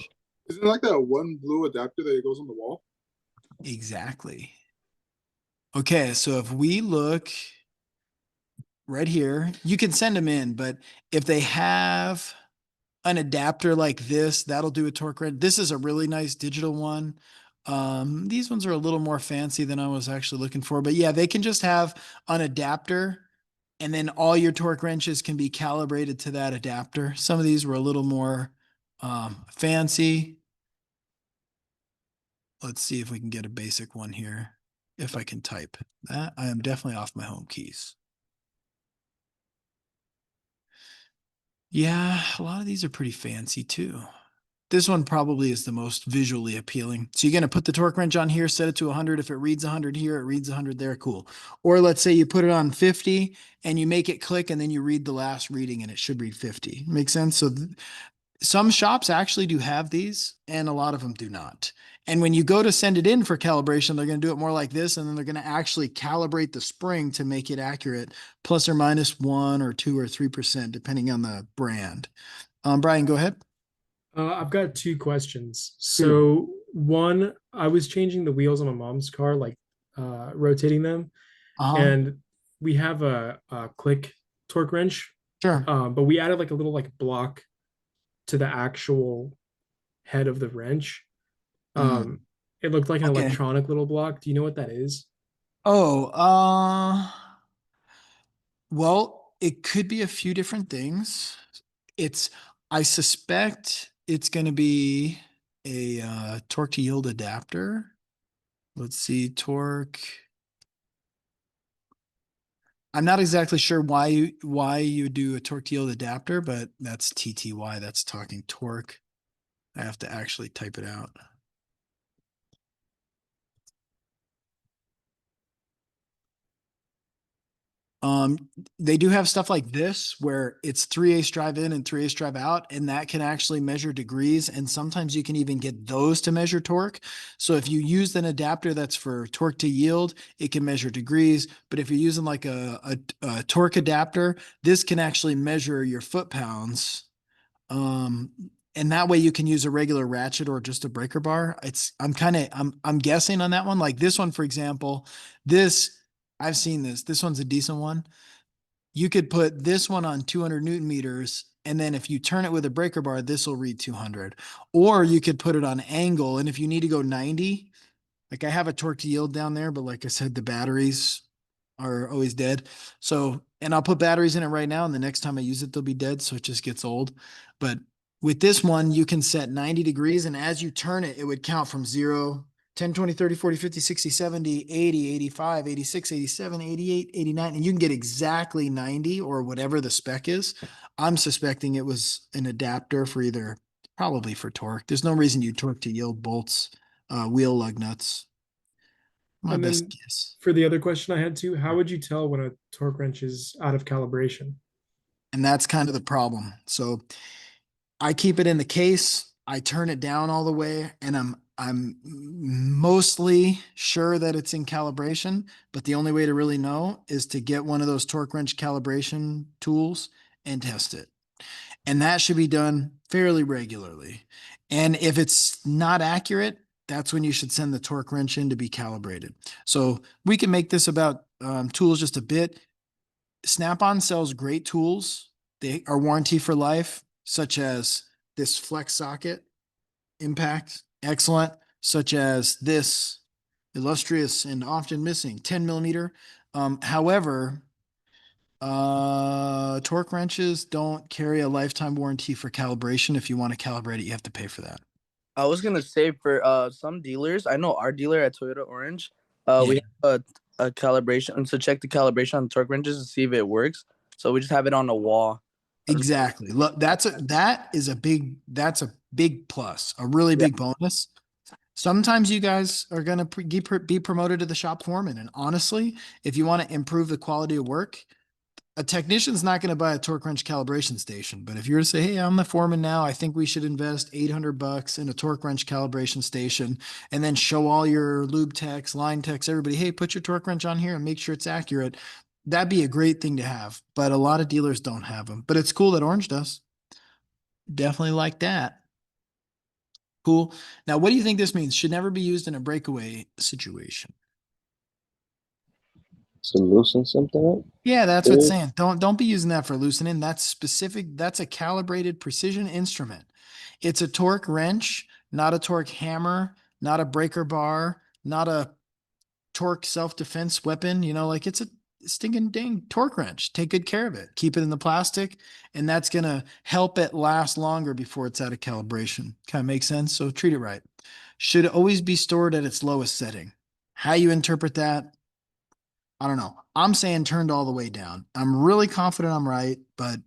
Isn't it like that one blue adapter that goes on the wall? Exactly. Okay, so if we look right here, you can send them in, but if they have an adapter like this, that'll do a torque wrench. This is a really nice digital one. These ones are a little more fancy than I was actually looking for, but yeah, they can just have an adapter and then all your torque wrenches can be calibrated to that adapter. Some of these were a little more fancy. Let's see if we can get a basic one here. If I can type that, I am definitely off my home keys. Yeah, a lot of these are pretty fancy too. This one probably is the most visually appealing. So you're going to put the torque wrench on here, set it to 100. If it reads 100 here, it reads 100 there. Cool. Or let's say you put it on 50 and you make it click and then you read the last reading and it should read 50. Make sense? So some shops actually do have these and a lot of them do not. And when you go to send it in for calibration, they're going to do it more like this. And then they're going to actually calibrate the spring to make it accurate, plus or minus 1 or 2 or 3%, depending on the brand. Brian, go ahead. I've got two questions. So one, I was changing the wheels on my mom's car, like rotating them, and we have a click torque wrench, Sure. but we added like a little like block to the actual head of the wrench. It looked like an Okay. electronic little block. Do you know what that is? Oh, well, it could be a few different things. I suspect it's going to be a torque to yield adapter. Let's see, torque. I'm not exactly sure why you do a torque to yield adapter, but that's TTY. That's talking torque. I have to actually type it out. They do have stuff like this where it's 3/8 drive in and 3/8 drive out, and that can actually measure degrees. And sometimes you can even get those to measure torque. So if you use an adapter that's for torque to yield, it can measure degrees. But if you're using like a torque adapter, this can actually measure your foot-pounds. And that way you can use a regular ratchet or just a breaker bar. I'm guessing on that one. Like this one, for example, I've seen this. This one's a decent one. you could put this one on 200 Newton meters. And then if you turn it with a breaker bar, this will read 200. Or you could put it on angle. And if you need to go 90, like I have a torque to yield down there, but like I said, the batteries are always dead. So, and I'll put batteries in it right now. And the next time I use it, they'll be dead. So it just gets old. But with this one, you can set 90 degrees. And as you turn it, it would count from 0, 10, 20, 30, 40, 50, 60, 70, 80, 85, 86, 87, 88, 89. And you can get exactly 90 or whatever the spec is. I'm suspecting it was an adapter for either, probably for torque. There's no reason you torque to yield bolts, wheel lug nuts. My And best then guess. for the other question I had too, how would you tell when a torque wrench is out of calibration? And that's kind of the problem. So I keep it in the case. I turn it down all the way, and I'm mostly sure that it's in calibration, but the only way to really know is to get one of those torque wrench calibration tools and test it. And that should be done fairly regularly. And if it's not accurate, that's when you should send the torque wrench in to be calibrated. So we can make this about tools just a bit. Snap-on sells great tools. They are warranty for life, such as this flex socket impact, excellent, such as this illustrious and often missing 10 millimeter. However, torque wrenches don't carry a lifetime warranty for calibration. If you want to calibrate it, you have to pay for that. I was gonna say for some dealers, I know our dealer at Toyota Orange, Yeah. we have a calibration to check the calibration on the torque wrenches to see if it works. So we just have it on the wall. Exactly. Look, that's a big plus, a really big bonus. Sometimes you guys are going to be promoted to the shop foreman. And honestly, if you want to improve the quality of work, a technician's not going to buy a torque wrench calibration station. But if you were to say, hey, I'm the foreman now, I think we should invest $800 in a torque wrench calibration station, and then show all your lube techs, line techs, everybody, hey, put your torque wrench on here and make sure it's accurate. That'd be a great thing to have. But a lot of dealers don't have them. But it's cool that Orange does. Definitely like that. Cool. Now, what do you think this means? Should never be used in a breakaway situation. To loosen something up? Yeah, that's what it's Yeah. saying. Don't be using that for loosening. That's specific. That's a calibrated precision instrument. It's a torque wrench, not a torque hammer, not a breaker bar, not a torque self-defense weapon. You know, like it's a stinking dang torque wrench. Take good care of it. Keep it in the plastic, and that's gonna help it last longer before it's out of calibration. Kind of makes sense. So treat it right. Should always be stored at its lowest setting. How you interpret that, I don't know. I'm saying turned all the way down. I'm really confident I'm right, but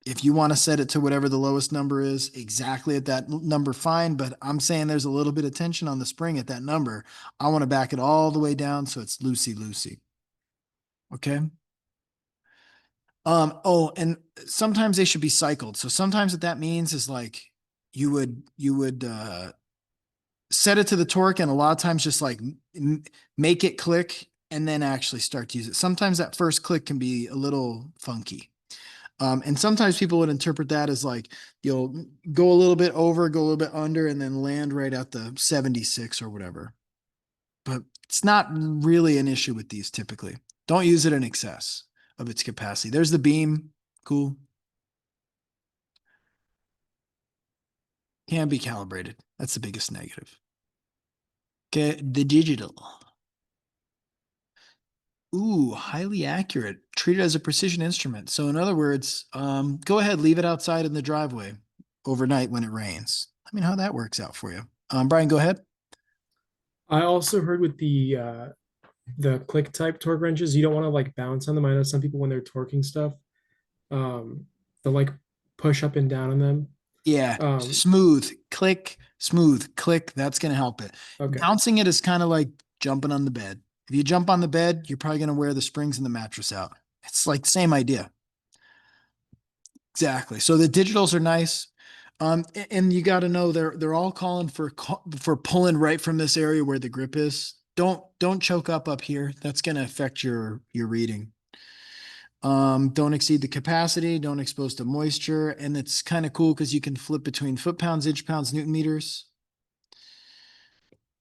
if you want to set it to whatever the lowest number is, exactly at that number, fine. But I'm saying there's a little bit of tension on the spring at that number. I want to back it all the way down so it's loosey-loosey. Okay. Oh, and sometimes they should be cycled. So sometimes what that means is like you would set it to the torque, and a lot of times just like make it click and then actually start to use it. Sometimes that first click can be a little funky. And sometimes people would interpret that as like you'll go a little bit over, go a little bit under, and then land right at the 76 or whatever. But it's not really an issue with these typically. Don't use it in excess of its capacity. There's the beam. Cool. Can be calibrated. That's the biggest negative. Okay, the digital. Ooh, highly accurate. Treat it as a precision instrument. So in other words, go ahead, leave it outside in the driveway overnight when it rains. I mean, how that works out for you. Brian, go ahead. I also heard with the click type torque wrenches, you don't want to like bounce on them. I know some people when they're torquing stuff, they'll like push up and down on them. Yeah, smooth, click, smooth, click. That's going to help it. Okay. Bouncing it is kind of like jumping on the bed. If you jump on the bed, you're probably going to wear the springs and the mattress out. It's like same idea. Exactly. So the digitals are nice. And you got to know they're all calling for pulling right from this area where the grip is. Don't choke up here. That's going to affect your reading. Don't exceed the capacity, don't expose to moisture. And it's kind of cool because you can flip between foot pounds, inch pounds, Newton meters.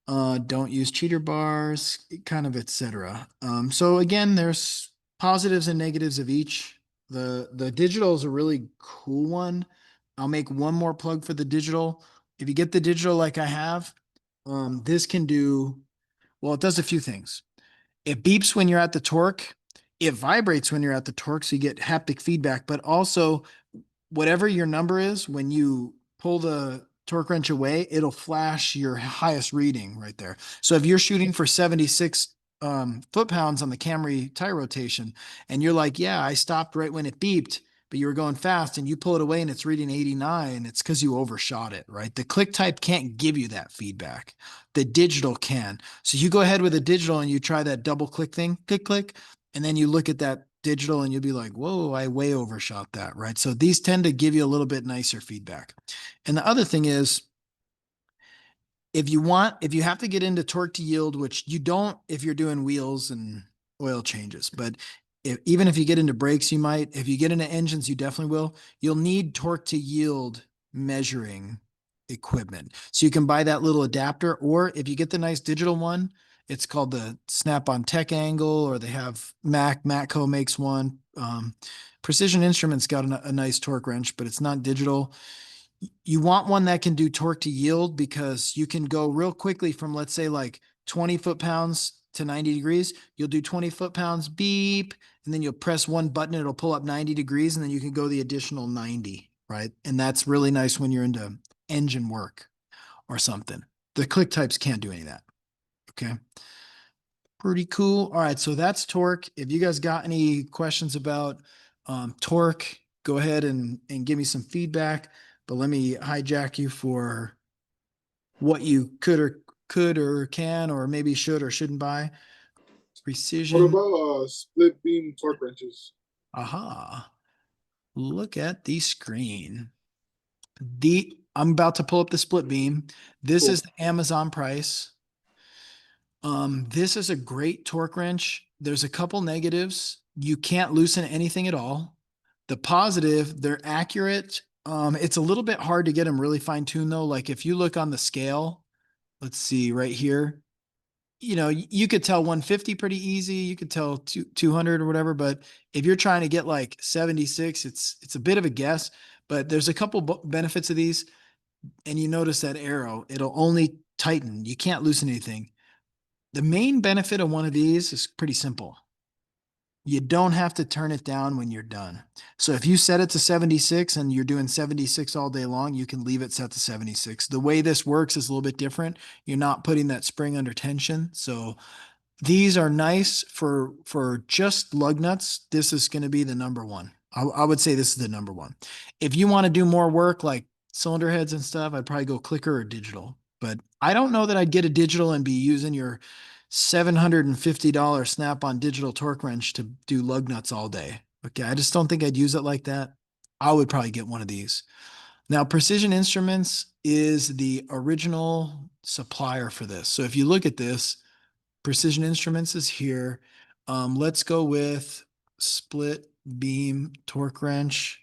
Don't use cheater bars, kind of, etc. So again, there's positives and negatives of each. The digital is a really cool one. I'll make one more plug for the digital. If you get the digital like I have, this can do, well, it does a few things. It beeps when you're at the torque. It vibrates when you're at the torque, so you get haptic feedback, but also whatever your number is, when you pull the torque wrench away, it'll flash your highest reading right there. So if you're shooting for 76 foot-pounds on the Camry tire rotation, and you're like, yeah, I stopped right when it beeped, but you were going fast, and you pull it away and it's reading 89, it's because you overshot it, right? The click type can't give you that feedback. The digital can. So you go ahead with a digital and you try that double click thing, click, click, and then you look at that digital and you'll be like, whoa, I way overshot that, right? So these tend to give you a little bit nicer feedback. And the other thing is, if you have to get into torque to yield, which you don't if you're doing wheels and oil changes, but even if you get into brakes, you might. If you get into engines, you definitely will. You'll need torque to yield measuring equipment. So you can buy that little adapter, or if you get the nice digital one, it's called the Snap-on Tech Angle, or they have Matco makes one. Precision Instruments got a nice torque wrench, but it's not digital. You want one that can do torque to yield, because you can go real quickly from, let's say, like 20 foot-pounds to 90 degrees. You'll do 20 foot-pounds, beep, and then you'll press one button, it'll pull up 90 degrees, and then you can go the additional 90, right? And that's really nice when you're into engine work or something. The click types can't do any of that. Okay. Pretty cool. All right. So that's torque. If you guys got any questions about torque, go ahead and give me some feedback. But let me hijack you for what you could or can or maybe should or shouldn't buy. What Precision. about split beam torque wrenches? Aha. Look at the screen. I'm about to pull up the split beam. This Cool. is the Amazon price. This is a great torque wrench. There's a couple negatives. You can't loosen anything at all. The positive, they're accurate. It's a little bit hard to get them really fine tuned though. Like if you look on the scale, let's see right here, you could tell 150 pretty easy. You could tell 200 or whatever. But if you're trying to get like 76, it's a bit of a guess, but there's a couple benefits of these. And you notice that arrow, it'll only tighten. You can't loosen anything. The main benefit of one of these is pretty simple. You don't have to turn it down when you're done. So if you set it to 76 and you're doing 76 all day long, you can leave it set to 76. The way this works is a little bit different. You're not putting that spring under tension. So these are nice for just lug nuts. This is going to be the number one. I would say this is the number one. If you want to do more work like cylinder heads and stuff, I'd probably go clicker or digital. But I don't know that I'd get a digital and be using your $750 Snap-on digital torque wrench to do lug nuts all day. Okay, I just don't think I'd use it like that. I would probably get one of these. Now, Precision Instruments is the original supplier for this. So if you look at this, Precision Instruments is here. Let's go with split beam torque wrench.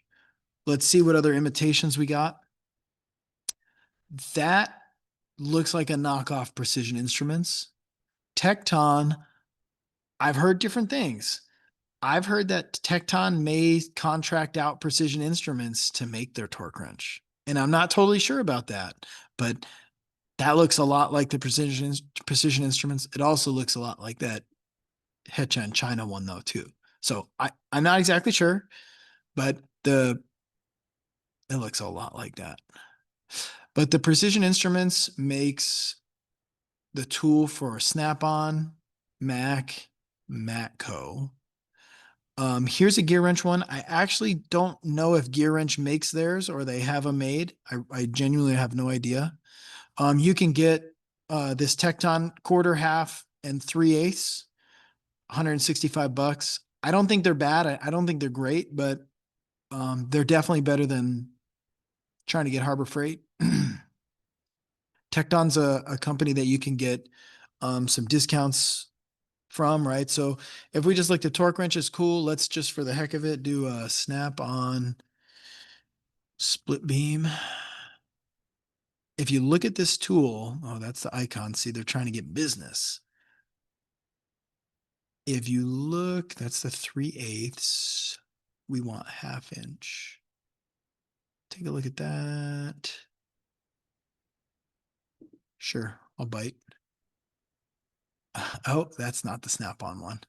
Let's see what other imitations we got. That looks like a knockoff Precision Instruments. Tecton, I've heard different things. I've heard that Tecton may contract out Precision Instruments to make their torque wrench. And I'm not totally sure about that, but that looks a lot like the Precision Instruments. It also looks a lot like that Hechen China one though too. So I'm not exactly sure, but it looks a lot like that. But the Precision Instruments makes the tool for Snap-on, Mac, Matco. Here's a gear wrench one. I actually don't know if Gear Wrench makes theirs or they have them made. I genuinely have no idea. You can get this Tecton quarter, half, and 3/8, $165. I don't think they're bad. I don't think they're great, but they're definitely better than trying to get Harbor Freight. Tecton's a company that you can get some discounts from, right? So if we just looked at torque wrenches, cool. Let's just for the heck of it do a Snap-on split beam. If you look at this tool, oh, that's the icon. See, they're trying to get business. If you look, that's the 3/8. we want 1/2 inch. Take a look at that. Sure, I'll bite. Oh, that's not the snap-on one.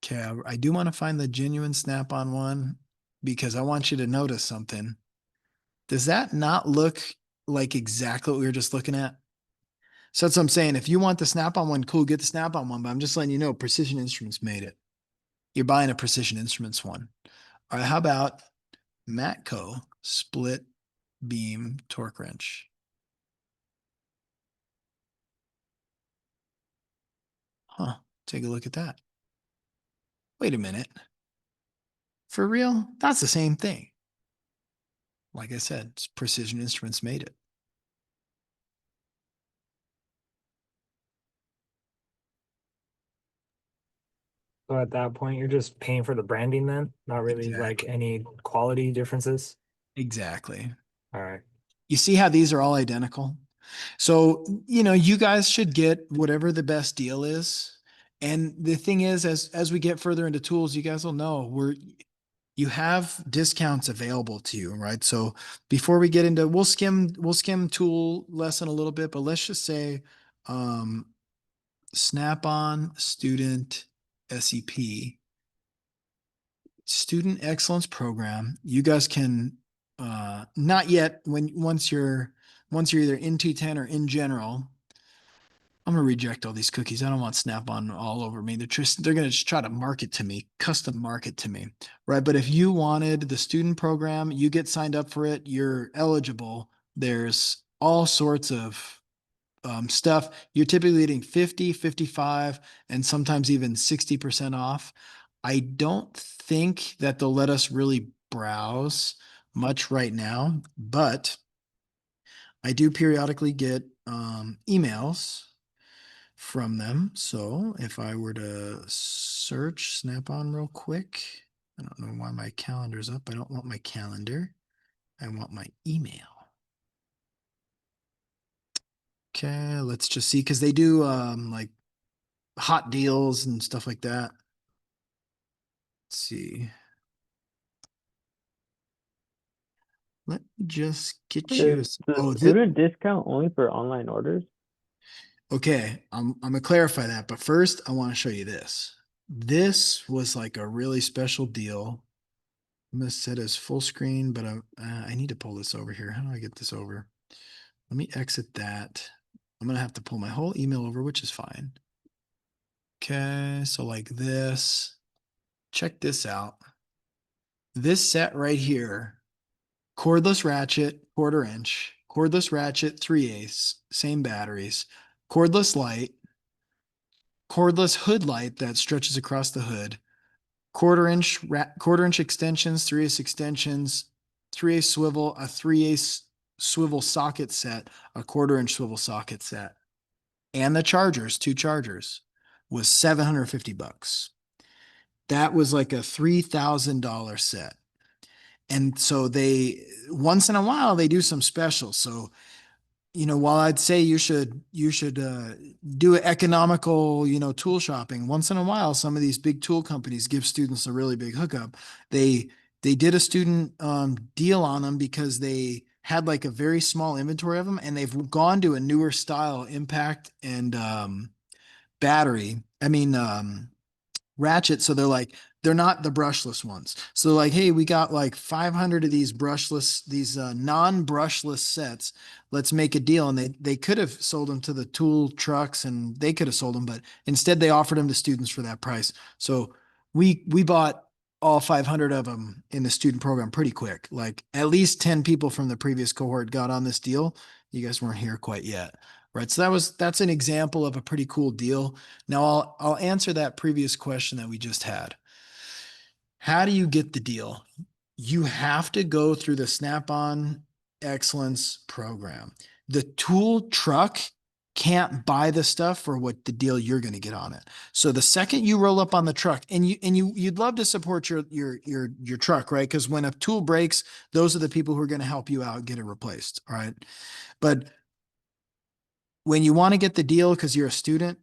Okay, I do want to find the genuine snap-on one because I want you to notice something. Does that not look like exactly what we were just looking at? So that's what I'm saying. If you want the snap-on one, cool, get the snap-on one. But I'm just letting you know, Precision Instruments made it. You're buying a Precision Instruments one. All right, how about Matco split beam torque wrench? Huh, take a look at that. Wait a minute. For real? That's the same thing. Like I said, Precision Instruments made it. So at that point, you're just paying for the branding then, not really like any quality differences. Exactly. All right. You see how these are all identical? So, you guys should get whatever the best deal is. And the thing is, as we get further into tools, you guys will know you have discounts available to you, right? So before we get into, we'll skim tool lesson a little bit, but let's just say, Snap-on student SEP, Student Excellence Program. You guys can, not yet once you're either in 210 or in general. I'm gonna reject all these cookies. I don't want Snap-on all over me. They're gonna just try to market to me, custom market to me, right? But if you wanted the student program, you get signed up for it, you're eligible. There's all sorts of stuff. You're typically getting 50, 55, and sometimes even 60% off. I don't think that they'll let us really browse much right now, but I do periodically get emails from them. So if I were to search Snap-on real quick, I don't know why my calendar's up. I don't want my calendar. I want my email. Okay, let's just see, because they do like hot deals and stuff like that. Let's see. Let me just get you. Is the student discount only for online orders? Okay, I'm gonna clarify that, but first I want to show you this. This was like a really special deal. I'm gonna set as full screen, but I need to pull this over here. How do I get this over? Let me exit that. I'm gonna have to pull my whole email over, which is fine. Okay, so like this. Check this out. This set right here, cordless ratchet, 1/4 inch, cordless ratchet, 3/8, same batteries, cordless light, cordless hood light that stretches across the hood, 1/4 inch extensions, 3/8 extensions, 3/8 swivel, a 3/8 swivel socket set, a 1/4 inch swivel socket set, and the chargers, 2 chargers, was $750. That was like a $3,000 set. And so once in a while they do some specials. So, while I'd say you should do economical, tool shopping, once in a while, some of these big tool companies give students a really big hookup. They did a student deal on them because they had like a very small inventory of them, and they've gone to a newer style impact and battery. Ratchet. So they're not the brushless ones. So like, hey, we got like 500 of these non-brushless sets. Let's make a deal. And they could have sold them to the tool trucks and they could have sold them, but instead they offered them to students for that price. So we bought all 500 of them in the student program pretty quick. Like at least 10 people from the previous cohort got on this deal. You guys weren't here quite yet. Right. So that's an example of a pretty cool deal. Now I'll answer that previous question that we just had. How do you get the deal? You have to go through the Snap-on Excellence program. The tool truck can't buy the stuff for what the deal you're going to get on it. So the second you roll up on the truck, and you'd love to support your truck, right? Because when a tool breaks, those are the people who are going to help you out get it replaced. All right. But when you want to get the deal because you're a student,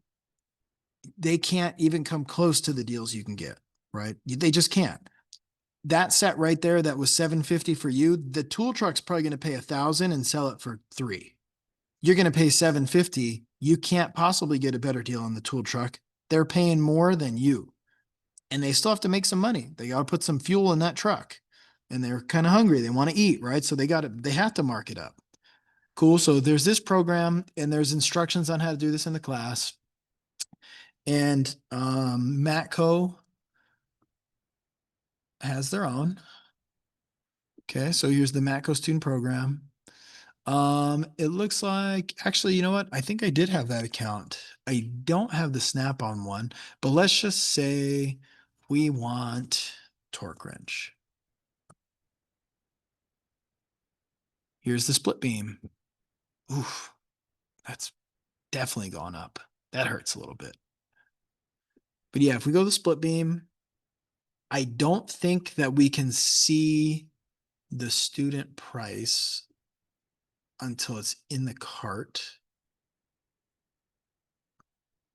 they can't even come close to the deals you can get, right? They just can't. That set right there that was 750 for you, the tool truck's probably going to pay 1,000 and sell it for 3. You're going to pay 750. You can't possibly get a better deal on the tool truck. They're paying more than you. And they still have to make some money. They got to put some fuel in that truck. And they're kind of hungry. They want to eat, right? So they have to mark it up. Cool. So there's this program and there's instructions on how to do this in the class. And Matco has their own. Okay, so here's the Matco student program. It looks like, actually, you know what? I think I did have that account. I don't have the Snap-on one, but let's just say we want torque wrench. Here's the split beam. Oof, that's definitely gone up. That hurts a little bit. But yeah, if we go to the split beam, I don't think that we can see the student price until it's in the cart.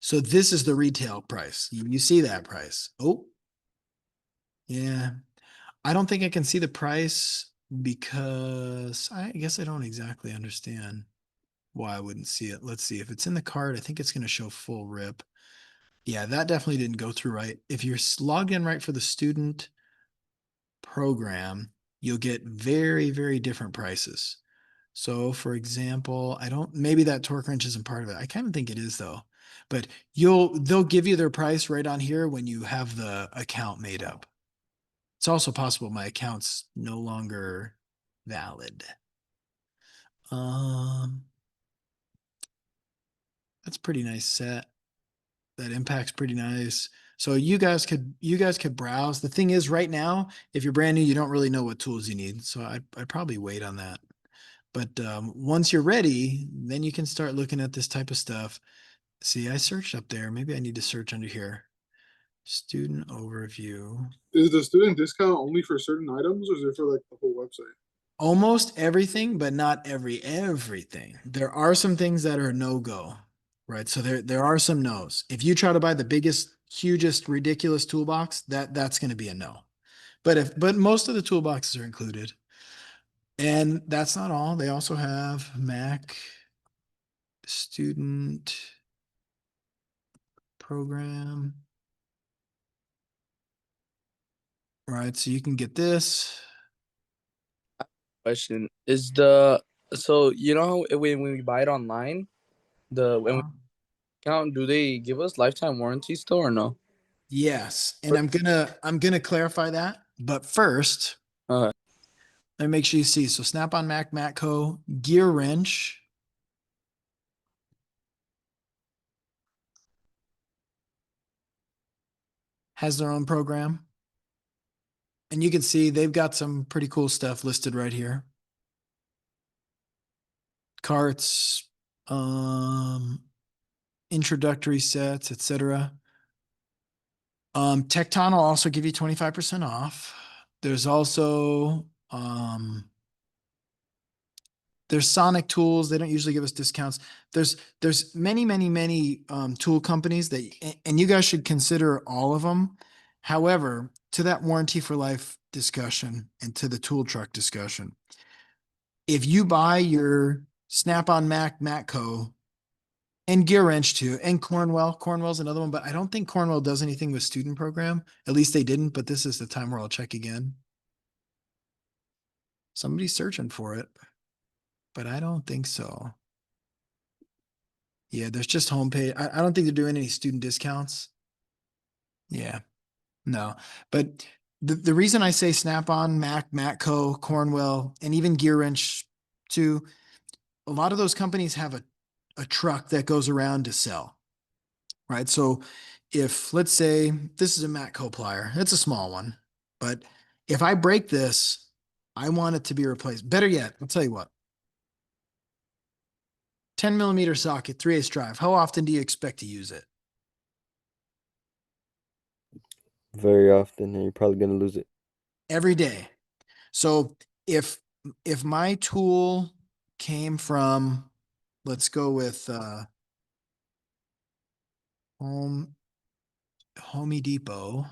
So this is the retail price. You see that price. Oh, yeah. I don't think I can see the price because I guess I don't exactly understand why I wouldn't see it. Let's see if it's in the cart. I think it's going to show full rip. Yeah, that definitely didn't go through right. If you're logged in right for the student program, you'll get very, very different prices. So for example, maybe that torque wrench isn't part of it. I kind of think it is though, but they'll give you their price right on here when you have the account made up. It's also possible my account's no longer valid. That's pretty nice set. That impact's pretty nice. So you guys could browse. The thing is right now, if you're brand new, you don't really know what tools you need. So I'd probably wait on that. But once you're ready, then you can start looking at this type of stuff. See, I searched up there. Maybe I need to search under here. Student overview. Is the student discount only for certain items, or is it for like the whole website? Almost everything, but not everything. There are some things that are no-go, right? So there are some no's. If you try to buy the biggest, hugest, ridiculous toolbox, that's going to be a no. But most of the toolboxes are included. And that's not all. They also have Mac student program. Right, so you can get this. Question is so you know how when we buy it online, when we count, do they give us lifetime warranty still or no? Yes, and I'm gonna clarify that. But first, let me make sure you see. So Snap-on Mac, Matco, Gear Wrench. Has their own program. And you can see they've got some pretty cool stuff listed right here. Carts, introductory sets, etc. Tecton will also give you 25% off. There's also there's Sonic Tools. They don't usually give us discounts. There's many tool companies that, and you guys should consider all of them. However, to that warranty for life discussion and to the tool truck discussion, if you buy your Snap-on Mac, Matco, and Gear Wrench too, and Cornwell's another one, but I don't think Cornwell does anything with student program. At least they didn't, but this is the time where I'll check again. Somebody's searching for it, but I don't think so. Yeah, there's just homepage. I don't think they're doing any student discounts. Yeah, no. But the reason I say Snap-on, Mac, Matco, Cornwell, and even Gear Wrench too, a lot of those companies have a truck that goes around to sell, right? So if, let's say, this is a Matco plier, it's a small one, but if I break this, I want it to be replaced. Better yet, I'll tell you what. 10mm socket, 3/8 drive. How often do you expect to use it? Very often, and you're probably gonna lose it. Every day. So if my tool came from, let's go with hold Home Depot.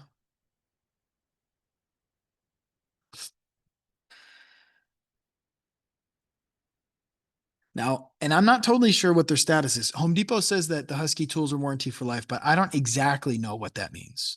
Now, and I'm not totally sure what their status is. Home Depot says that the Husky tools are warranty for life, but I don't exactly know what that means.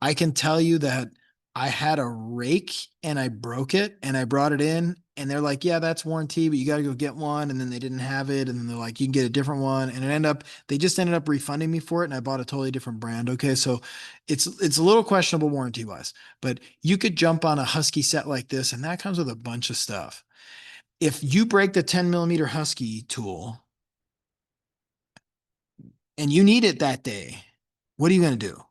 I can tell you that I had a rake and I broke it and I brought it in and they're like, yeah, that's warranty, but you got to go get one. And then they didn't have it. And then they're like, you can get a different one. And they just ended up refunding me for it. And I bought a totally different brand. Okay. So it's a little questionable warranty wise, but you could jump on a Husky set like this and that comes with a bunch of stuff. If you break the 10 millimeter Husky tool and you need it that day, what are you going to do?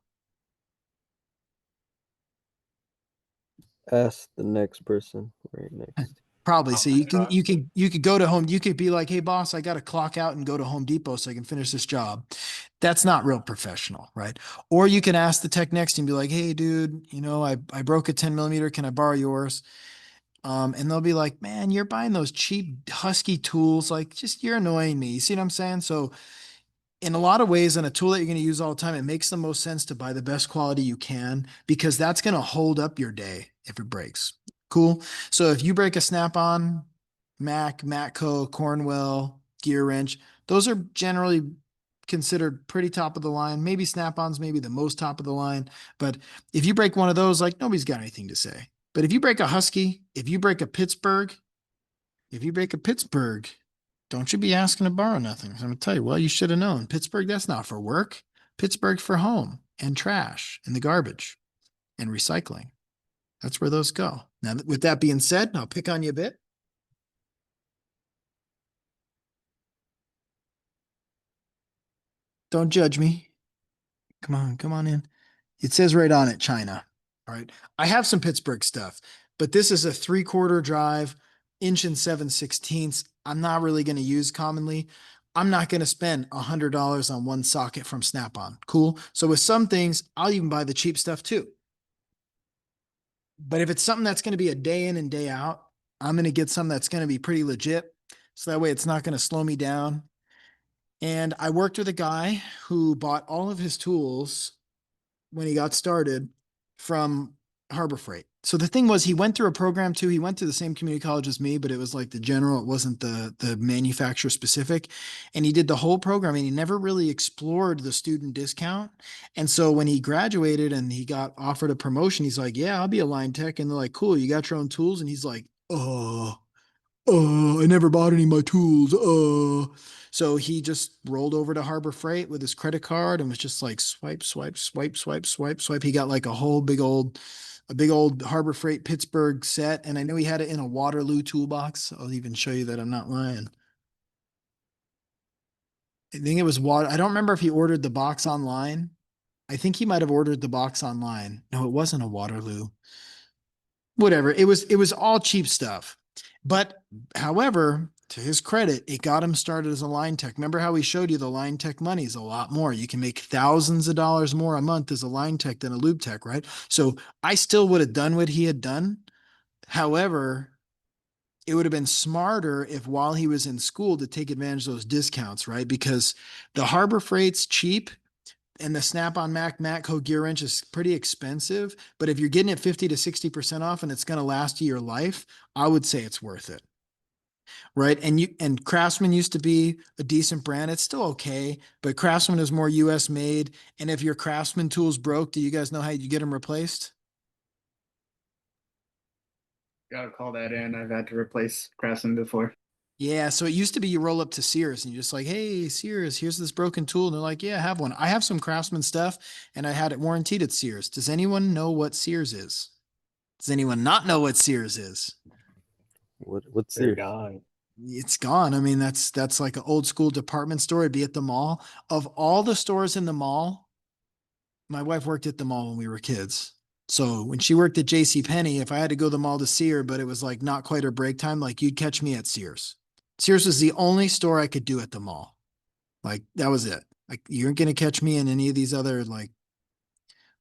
Ask the next person right next. Probably. So you could go to home. You could be like, hey boss, I got to clock out and go to Home Depot so I can finish this job. That's not real professional, right? Or you can ask the tech next and be like, hey dude, I broke a 10 millimeter. Can I borrow yours? And they'll be like, man, you're buying those cheap Husky tools. Like you're annoying me. You see what I'm saying? So in a lot of ways, on a tool that you're going to use all the time, it makes the most sense to buy the best quality you can because that's going to hold up your day if it breaks. Cool. So if you break a Snap-on, Matco, Cornwell, gear wrench, those are generally considered pretty top of the line. Maybe Snap-ons, maybe the most top of the line. But if you break one of those, like nobody's got anything to say. But if you break a Husky, if you break a Pittsburgh, don't you be asking to borrow nothing. I'm going to tell you, well, you should have known. Pittsburgh, that's not for work. Pittsburgh for home and trash and the garbage and recycling. That's where those go. Now, with that being said, I'll pick on you a bit. Don't judge me. Come on in. It says right on it, China. All right. I have some Pittsburgh stuff, but this is a 3/4 drive, 1 7/16. I'm not really going to use commonly. I'm not going to spend $100 on one socket from Snap-on. Cool. So with some things, I'll even buy the cheap stuff too. But if it's something that's going to be a day in and day out, I'm going to get something that's going to be pretty legit. So that way it's not going to slow me down. And I worked with a guy who bought all of his tools when he got started from Harbor Freight. So the thing was, he went through a program too. He went to the same community college as me, but it was like the general. It wasn't the manufacturer specific. And he did the whole program and he never really explored the student discount. And so when he graduated and he got offered a promotion, he's like, yeah, I'll be a line tech. And they're like, cool, you got your own tools. And he's like, I never bought any of my tools. So he just rolled over to Harbor Freight with his credit card and was just like swipe, swipe, swipe, swipe, swipe, swipe. He got like a big old Harbor Freight Pittsburgh set. And I know he had it in a Waterloo toolbox. I'll even show you that I'm not lying. I think it was I don't remember if he ordered the box online. I think he might have ordered the box online. No, it wasn't a Waterloo. Whatever. It was all cheap stuff. But however, to his credit, it got him started as a line tech. Remember how we showed you the line tech money is a lot more. You can make thousands of dollars more a month as a line tech than a lube tech, right? So I still would have done what he had done. However, it would have been smarter if while he was in school to take advantage of those discounts, right? Because the Harbor Freight's cheap and the Snap-on Matco gear wrench is pretty expensive. But if you're getting it 50 to 60% off and it's going to last you your life, I would say it's worth it. Right. And Craftsman used to be a decent brand. It's still okay, but Craftsman is more US made. And if your Craftsman tools broke, do you guys know how you get them replaced? Gotta call that in. I've had to replace Craftsman before. Yeah, so it used to be you roll up to Sears and you're just like, hey, Sears, here's this broken tool. And they're like, yeah, I have one. I have some Craftsman stuff and I had it warranted at Sears. Does anyone know what Sears is? Does anyone not know what Sears is? What's They're there? gone. It's gone. I mean, that's like an old school department store. It'd be at the mall. Of all the stores in the mall, my wife worked at the mall when we were kids. So when she worked at J.C. Penney, if I had to go to the mall to see her, but it was like not quite her break time, like you'd catch me at Sears. Sears was the only store I could do at the mall. Like that was it. Like you aren't gonna catch me in any of these other like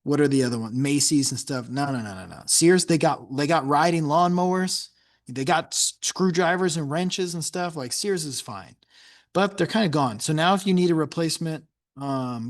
what are the other ones? Macy's and stuff. No. Sears, they got riding lawnmowers. They got screwdrivers and wrenches and stuff. Like Sears is fine, but they're kind of gone. So now if you need a replacement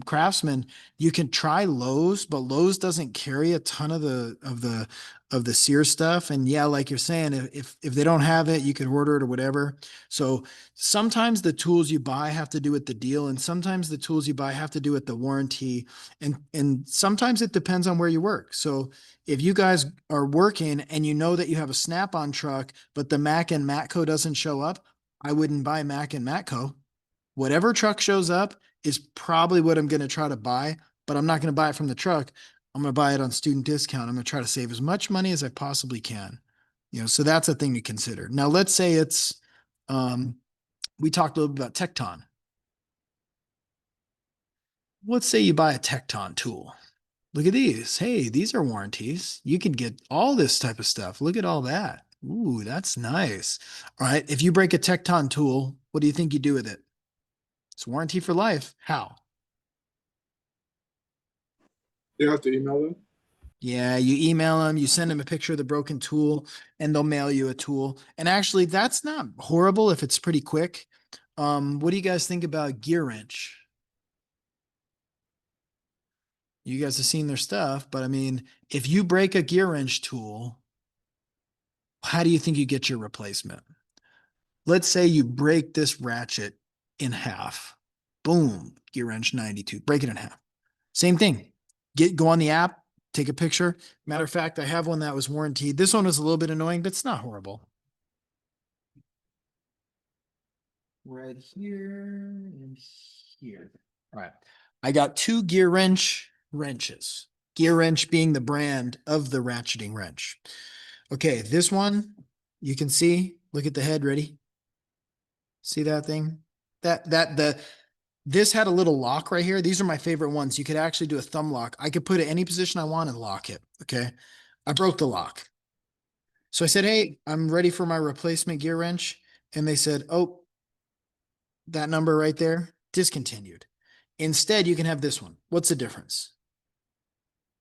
Craftsman, you can try Lowe's, but Lowe's doesn't carry a ton of the Sears stuff. And yeah, like you're saying, if they don't have it, you can order it or whatever. So sometimes the tools you buy have to do with the deal, and sometimes the tools you buy have to do with the warranty, and sometimes it depends on where you work. So if you guys are working and you know that you have a Snap-on truck, but the Mac and Matco doesn't show up, I wouldn't buy Mac and Matco. Whatever truck shows up is probably what I'm going to try to buy, but I'm not going to buy it from the truck. I'm going to buy it on student discount. I'm going to try to save as much money as I possibly can. So that's a thing to consider. Now, let's say we talked a little bit about Tecton. Let's say you buy a Tecton tool. Look at these. Hey, these are warranties. You could get all this type of stuff. Look at all that. Ooh, that's nice. All right. If you break a Tecton tool, what do you think you do with it? It's warranty for life. How? You have to email them. Yeah, you email them, you send them a picture of the broken tool, and they'll mail you a tool. And actually, that's not horrible if it's pretty quick. What do you guys think about Gear Wrench? You guys have seen their stuff, but I mean, if you break a gear wrench tool, how do you think you get your replacement? Let's say you break this ratchet in half. Boom, gear wrench 92, break it in half. Same thing. Go on the app, take a picture. Matter of fact, I have one that was warranted. This one was a little bit annoying, but it's not horrible. Right here and here. All right. I got 2 gear wrenches. Gear wrench being the brand of the ratcheting wrench. Okay, this one you can see. Look at the head. Ready? See that thing? This had a little lock right here. These are my favorite ones. You could actually do a thumb lock. I could put it any position I want and lock it. Okay. I broke the lock. So I said, hey, I'm ready for my replacement gear wrench. And they said, oh, that number right there, discontinued. Instead, you can have this one. What's the difference?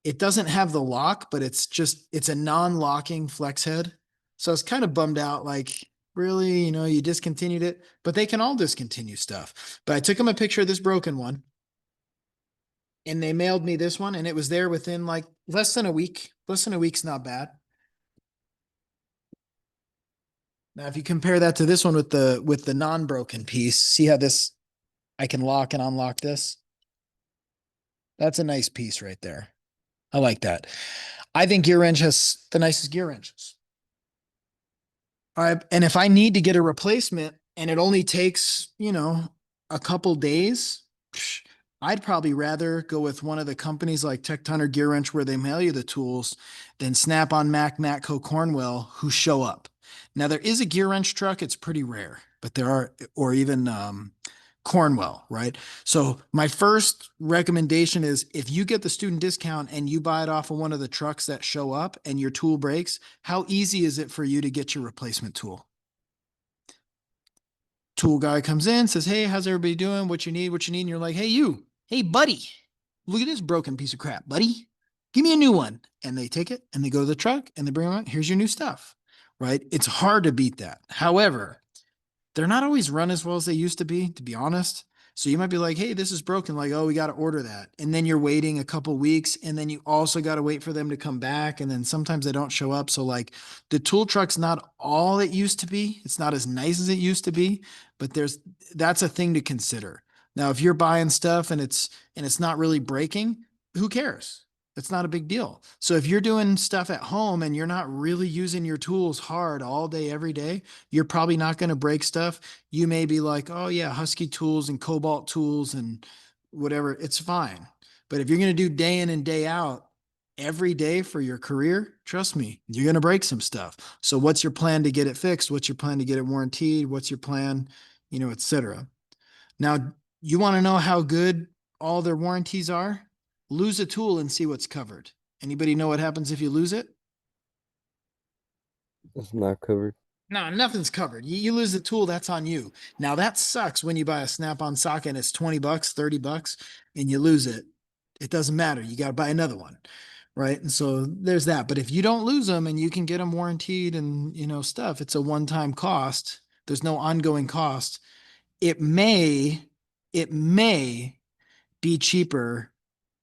It doesn't have the lock, but it's a non-locking flex head. So I was kind of bummed out, like, really, you discontinued it, but they can all discontinue stuff. But I took them a picture of this broken one and they mailed me this one, and it was there within like less than a week. Less than a week's not bad. Now, if you compare that to this one with the non-broken piece, see how this, I can lock and unlock this. That's a nice piece right there. I like that. I think Gear Wrench has the nicest gear wrenches. All right. And if I need to get a replacement and it only takes, a couple days, I'd probably rather go with one of the companies like Tecton or Gear Wrench where they mail you the tools than Snap-on, Mac, Matco, Cornwell who show up. Now there is a gear wrench truck. It's pretty rare, but there are, or even Cornwell, right? So my first recommendation is if you get the student discount and you buy it off of one of the trucks that show up and your tool breaks, how easy is it for you to get your replacement tool? Tool guy comes in, says, hey, how's everybody doing? What you need? And you're like, hey, buddy, look at this broken piece of crap, buddy. Give me a new one. And they take it and they go to the truck and they bring them out. Here's your new stuff, right? It's hard to beat that. However, they're not always run as well as they used to be honest. So you might be like, hey, this is broken. Like, oh, we got to order that. And then you're waiting a couple weeks and then you also got to wait for them to come back. And then sometimes they don't show up. So like the tool truck's not all it used to be. It's not as nice as it used to be, but that's a thing to consider. Now, if you're buying stuff and it's not really breaking, who cares? It's not a big deal. So if you're doing stuff at home and you're not really using your tools hard all day, every day, you're probably not going to break stuff. You may be like, oh yeah, Husky tools and Cobalt tools and whatever. It's fine. But if you're going to do day in and day out every day for your career, trust me, you're going to break some stuff. So what's your plan to get it fixed? What's your plan to get it warranted? What's your plan, et cetera. Now, you want to know how good all their warranties are? Lose a tool and see what's covered. Anybody know what happens if you lose it? It's not covered. No, nothing's covered. You lose the tool, that's on you. Now that sucks when you buy a Snap-on socket and it's $20, $30 and you lose it. It doesn't matter. You got to buy another one. Right. And so there's that. But if you don't lose them and you can get them warranted and, stuff, it's a one-time cost. There's no ongoing cost. It may be cheaper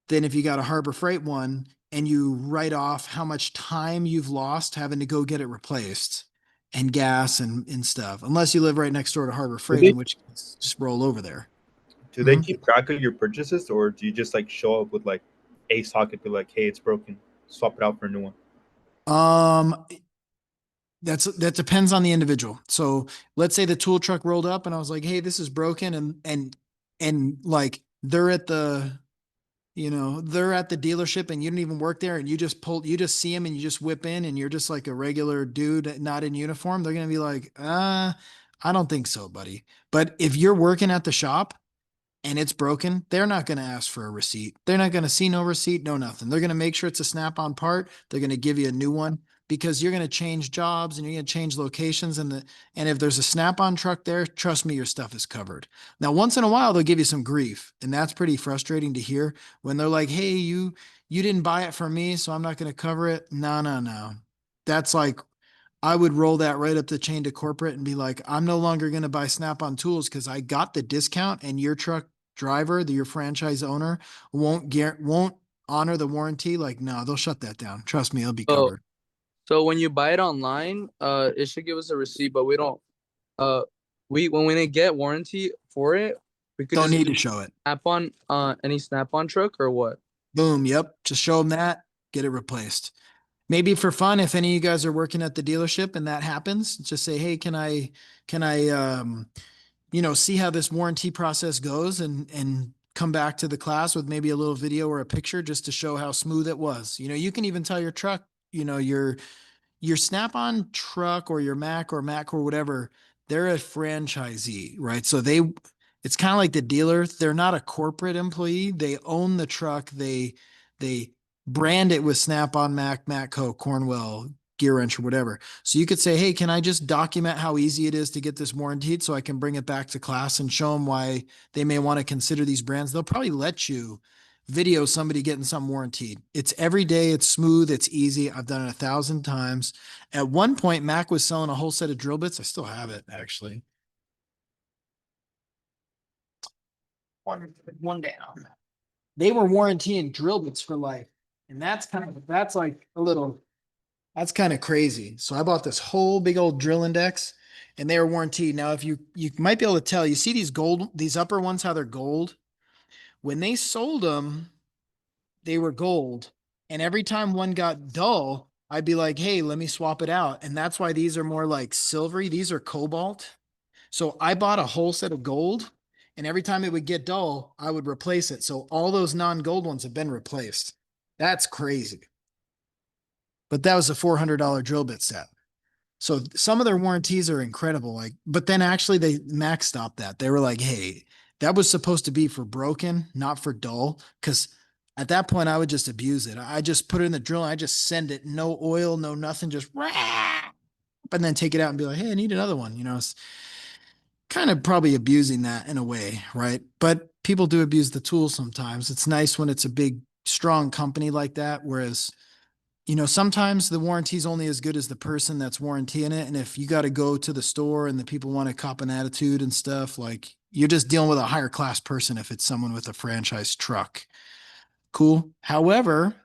than if you got a Harbor Freight one and you write off how much time you've lost having to go get it replaced and gas and stuff. Unless you live right next door to Harbor Freight, they- in which case just roll over there. Do they Mhm. keep track of your purchases, or do you just like show up with like a socket, be like, hey, it's broken, swap it out for a new one? Um, that depends on the individual. So let's say the tool truck rolled up and I was like, hey, this is broken, and like they're at the they're at the dealership and you didn't even work there and you just see them and you just whip in and you're just like a regular dude not in uniform. They're going to be like, I don't think so, buddy. But if you're working at the shop and it's broken, they're not going to ask for a receipt. They're not going to see no receipt, no nothing. They're going to make sure it's a snap-on part. They're going to give you a new one because you're going to change jobs and you're going to change locations, and if there's a snap-on truck there, trust me, your stuff is covered. Now, once in a while, they'll give you some grief, and that's pretty frustrating to hear when they're like, "Hey, you didn't buy it from me, so I'm not going to cover it." No, no, no. That's like I would roll that right up the chain to corporate and be like, I'm no longer going to buy Snap-on tools because I got the discount and your truck driver, your franchise owner won't honor the warranty. Like, no, they'll shut that down. Trust me, it'll be So covered. so when you buy it online, it should give us a receipt, but we don't. Uh, we when we get warranty for it, we could Don't just need to use show it. Snap-on, any Snap-on truck or what? Boom. Yep. Just show them that, get it replaced. Maybe for fun, if any of you guys are working at the dealership and that happens, just say, hey, can I see how this warranty process goes and come back to the class with maybe a little video or a picture just to show how smooth it was. You can even tell your truck, your Snap-on truck or your Mac or Mac or whatever, they're a franchisee, right? So it's kind of like the dealer. They're not a corporate employee. They own the truck. They brand it with Snap-on, Mac, Matco, Cornwell, Gear Wrench, or whatever. So you could say, hey, can I just document how easy it is to get this warranted so I can bring it back to class and show them why they may want to consider these brands? They'll probably let you video somebody getting something warranted. It's every day. It's smooth. It's easy. I've done it 1,000 times. At one point, Mac was selling a whole set of drill bits. I still have it, actually. One down. They were warrantying drill bits for life. And that's kind of crazy. So I bought this whole big old drill index and they were warranted. Now, if you might be able to tell, you see these upper ones, how they're gold. When they sold them, they were gold. And every time one got dull, I'd be like, hey, let me swap it out. And that's why these are more like silvery. These are cobalt. So I bought a whole set of gold. And every time it would get dull, I would replace it. So all those non-gold ones have been replaced. That's crazy. But that was a $400 drill bit set. So some of their warranties are incredible. But then actually Mac stopped that. They were like, hey, that was supposed to be for broken, not for dull. Cause at that point I would just abuse it. I just put it in the drill. And I just send it, no oil, no nothing, just and then take it out and be like, hey, I need another one. It's kind of probably abusing that in a way. Right. But people do abuse the tool sometimes. It's nice when it's a big, strong company like that. Whereas sometimes the warranty is only as good as the person that's warrantying it. And if you got to go to the store and the people want to cop an attitude and stuff, like you're just dealing with a higher class person if it's someone with a franchise truck. Cool. However,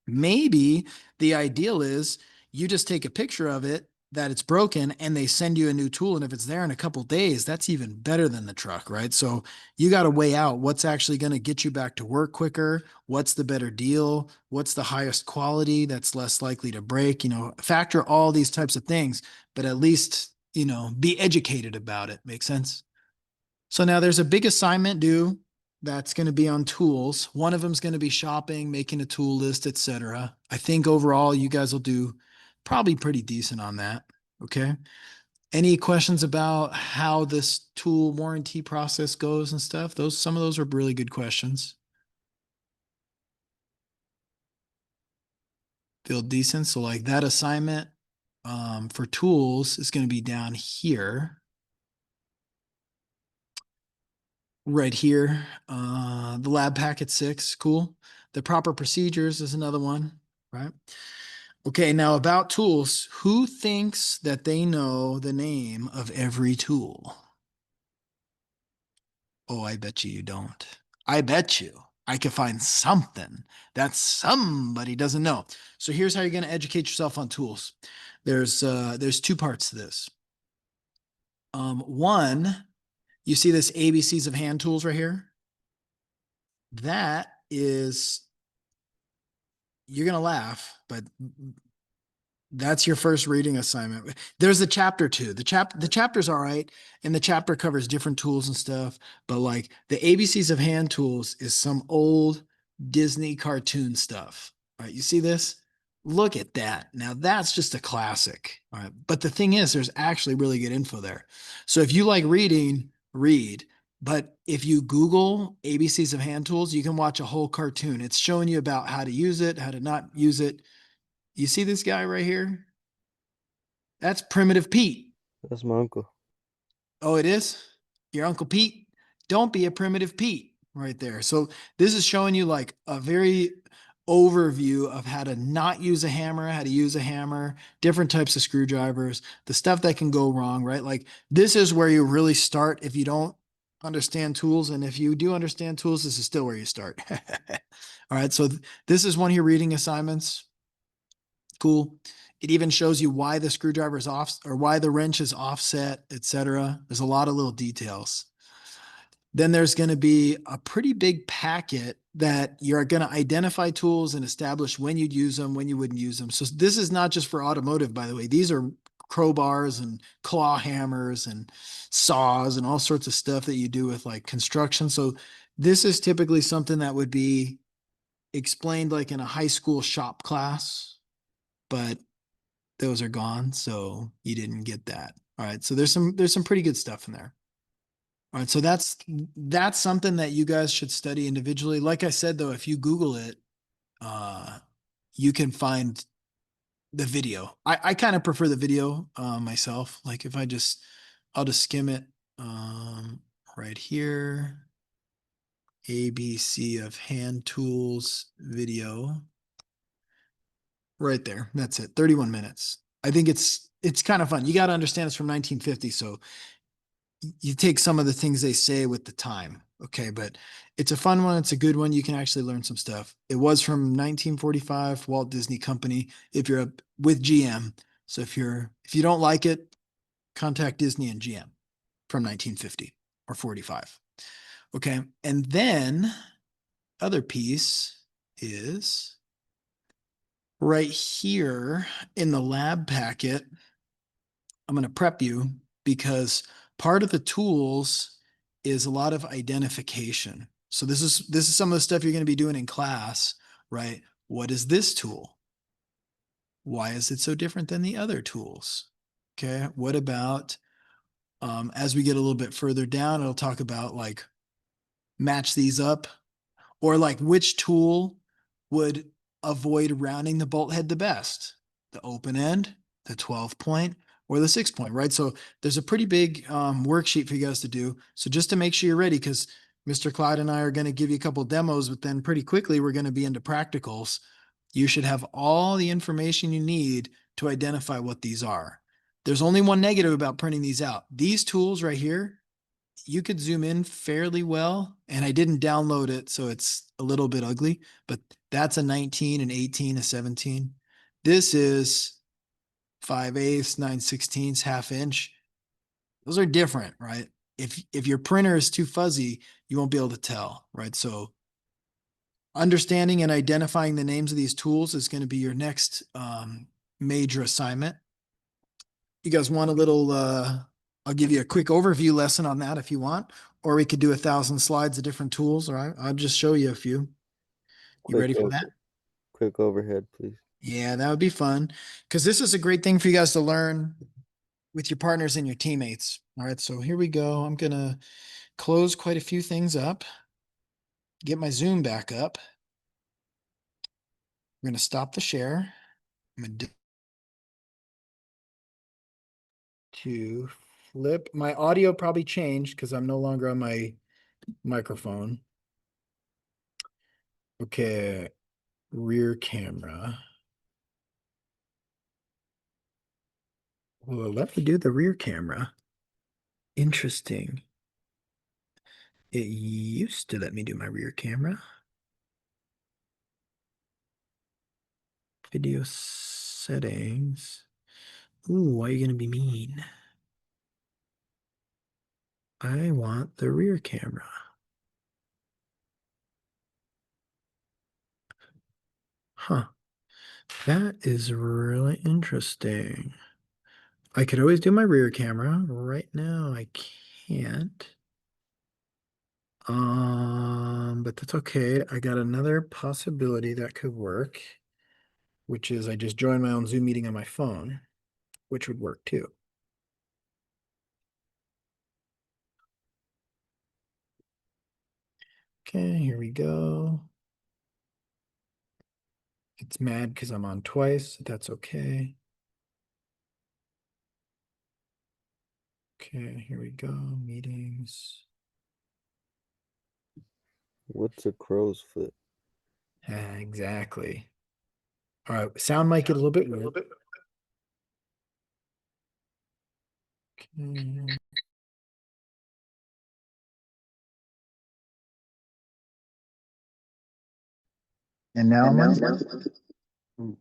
maybe the ideal is you just take a picture of it that it's broken and they send you a new tool. And if it's there in a couple days, that's even better than the truck, right? So you got to weigh out what's actually going to get you back to work quicker. What's the better deal? What's the highest quality that's less likely to break? Factor all these types of things, but at least, be educated about it. Make sense? So now there's a big assignment due that's going to be on tools. One of them is going to be shopping, making a tool list, etc. I think overall you guys will do probably pretty decent on that. Okay. Any questions about how this tool warranty process goes and stuff? Some of those are really good questions. Feel decent. So like that assignment for tools is going to be down here. Right here. The lab packet 6, cool. The proper procedures is another one, right? Okay, now about tools. Who thinks that they know the name of every tool? Oh, I bet you don't. I bet you I could find something that somebody doesn't know. So here's how you're going to educate yourself on tools. There's two parts to this. One, you see this ABCs of hand tools right here? That is, you're going to laugh, but that's your first reading assignment. There's a chapter two. The chapter's all right, and the chapter covers different tools and stuff. But like the ABCs of hand tools is some old Disney cartoon stuff. All right, you see this? Look at that. Now that's just a classic. All right, but the thing is, there's actually really good info there. So if you like reading, read. But if you Google ABCs of hand tools, you can watch a whole cartoon. It's showing you about how to use it, how to not use it. You see this guy right here? That's Primitive Pete. That's my uncle. Oh, it is? Your Uncle Pete? Don't be a Primitive Pete right there. So this is showing you like a very overview of how to not use a hammer, how to use a hammer, different types of screwdrivers, the stuff that can go wrong, right? Like this is where you really start if you don't understand tools. And if you do understand tools, this is still where you start. All right. So this is one of your reading assignments. Cool. It even shows you why the screwdriver is off or why the wrench is offset, etc. There's a lot of little details. Then there's going to be a pretty big packet that you're going to identify tools and establish when you'd use them, when you wouldn't use them. So this is not just for automotive, by the way. These are crowbars and claw hammers and saws and all sorts of stuff that you do with like construction. So this is typically something that would be explained like in a high school shop class, but those are gone, so you didn't get that. All right, so there's some pretty good stuff in there. All right, so that's something that you guys should study individually. Like I said though, if you Google it, you can find the video. I kind of prefer the video myself. Like if I'll just skim it right here. ABC of hand tools video. Right there. That's it. 31 minutes. I think it's kind of fun. You got to understand it's from 1950. So you take some of the things they say with the time. Okay. But it's a fun one. It's a good one. You can actually learn some stuff. It was from 1945, Walt Disney Company. If you're up with GM. So if you don't like it, contact Disney and GM from 1950 or 45. Okay. And then other piece is right here in the lab packet. I'm going to prep you because part of the tools is a lot of identification. So this is some of the stuff you're going to be doing in class, right? What is this tool? Why is it so different than the other tools? Okay. What about, as we get a little bit further down, it'll talk about like match these up or like which tool would avoid rounding the bolt head the best, the open end, the 12 point, or the 6 point, right? So there's a pretty big worksheet for you guys to do. So just to make sure you're ready, because Mr. Clyde and I are going to give you a couple demos, but then pretty quickly we're going to be into practicals. You should have all the information you need to identify what these are. There's only one negative about printing these out. These tools right here, you could zoom in fairly well, and I didn't download it, so it's a little bit ugly, but that's a 19, an 18, a 17. This is 5/8, 9/16, half inch. Those are different, right? If your printer is too fuzzy, you won't be able to tell, right? So understanding and identifying the names of these tools is going to be your next major assignment. You guys want a little, I'll give you a quick overview lesson on that if you want, or we could do 1,000 slides of different tools, all right? I'll just show you a few. You ready for that? Quick overhead, please. Yeah, that would be fun because this is a great thing for you guys to learn with your partners and your teammates. All right, so here we go. I'm going to close quite a few things up, get my Zoom back up. I'm going to stop the share. I'm going to flip. My audio probably changed because I'm no longer on my microphone. Okay, rear camera. Well, let me do the rear camera. Interesting. It used to let me do my rear camera. Video settings. Ooh, why are you gonna be mean? I want the rear camera. Huh. That is really interesting. I could always do my rear camera. Right now I can't. But that's okay. I got another possibility that could work, which is I just join my own Zoom meeting on my phone, which would work too. Okay, here we go. It's mad because I'm on twice. That's okay. Okay, here we go. Meetings. What's a crow's foot? Exactly. All right, sound might get a little bit weird. Okay. And now I'm on.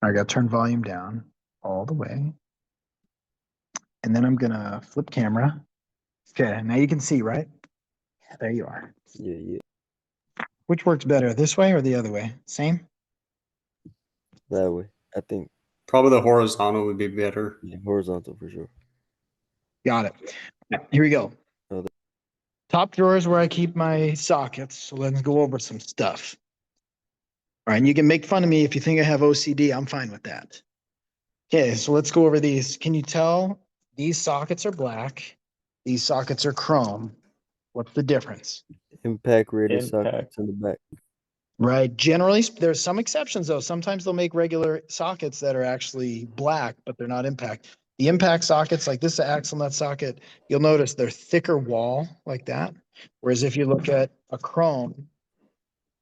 I got to turn volume down all the way. And then I'm gonna flip camera. Okay, now you can see, right? There you are. Yeah. Which works better, this way or the other way? Same? That way. I think Probably the horizontal would be better. horizontal for sure. Got it. Here we go. Oh, Top drawer is where I keep my sockets. So let's go over some stuff. All right, and you can make fun of me if you think I have OCD. I'm fine with that. Okay, so let's go over these. Can you tell these sockets are black? These sockets are chrome. What's the difference? Impact rated Impact. sockets in the back. Right. Generally, there's some exceptions though. Sometimes they'll make regular sockets that are actually black, but they're not impact. The impact sockets, like this axle nut socket, you'll notice they're thicker wall like that. Whereas if you look at a chrome,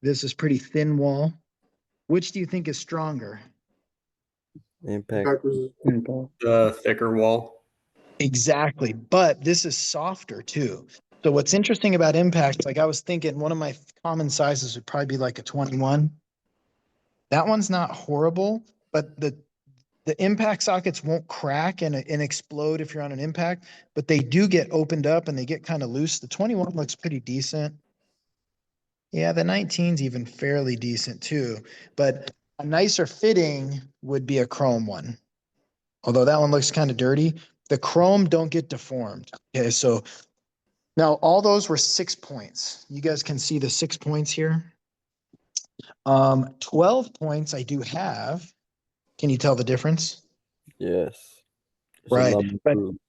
this is pretty thin wall. Which do you think is stronger? Impact. The thicker wall. Exactly. But this is softer too. So what's interesting about impact, like I was thinking one of my common sizes would probably be like a 21. That one's not horrible, but the impact sockets won't crack and explode if you're on an impact, but they do get opened up and they get kind of loose. The 21 looks pretty decent. Yeah, the 19's even fairly decent too, but a nicer fitting would be a chrome one. Although that one looks kind of dirty. The chrome don't get deformed. Okay, so now all those were 6 points. You guys can see the 6 points here. 12 points I do have. Can you tell the difference? Yes. There's a Right. lot more But room.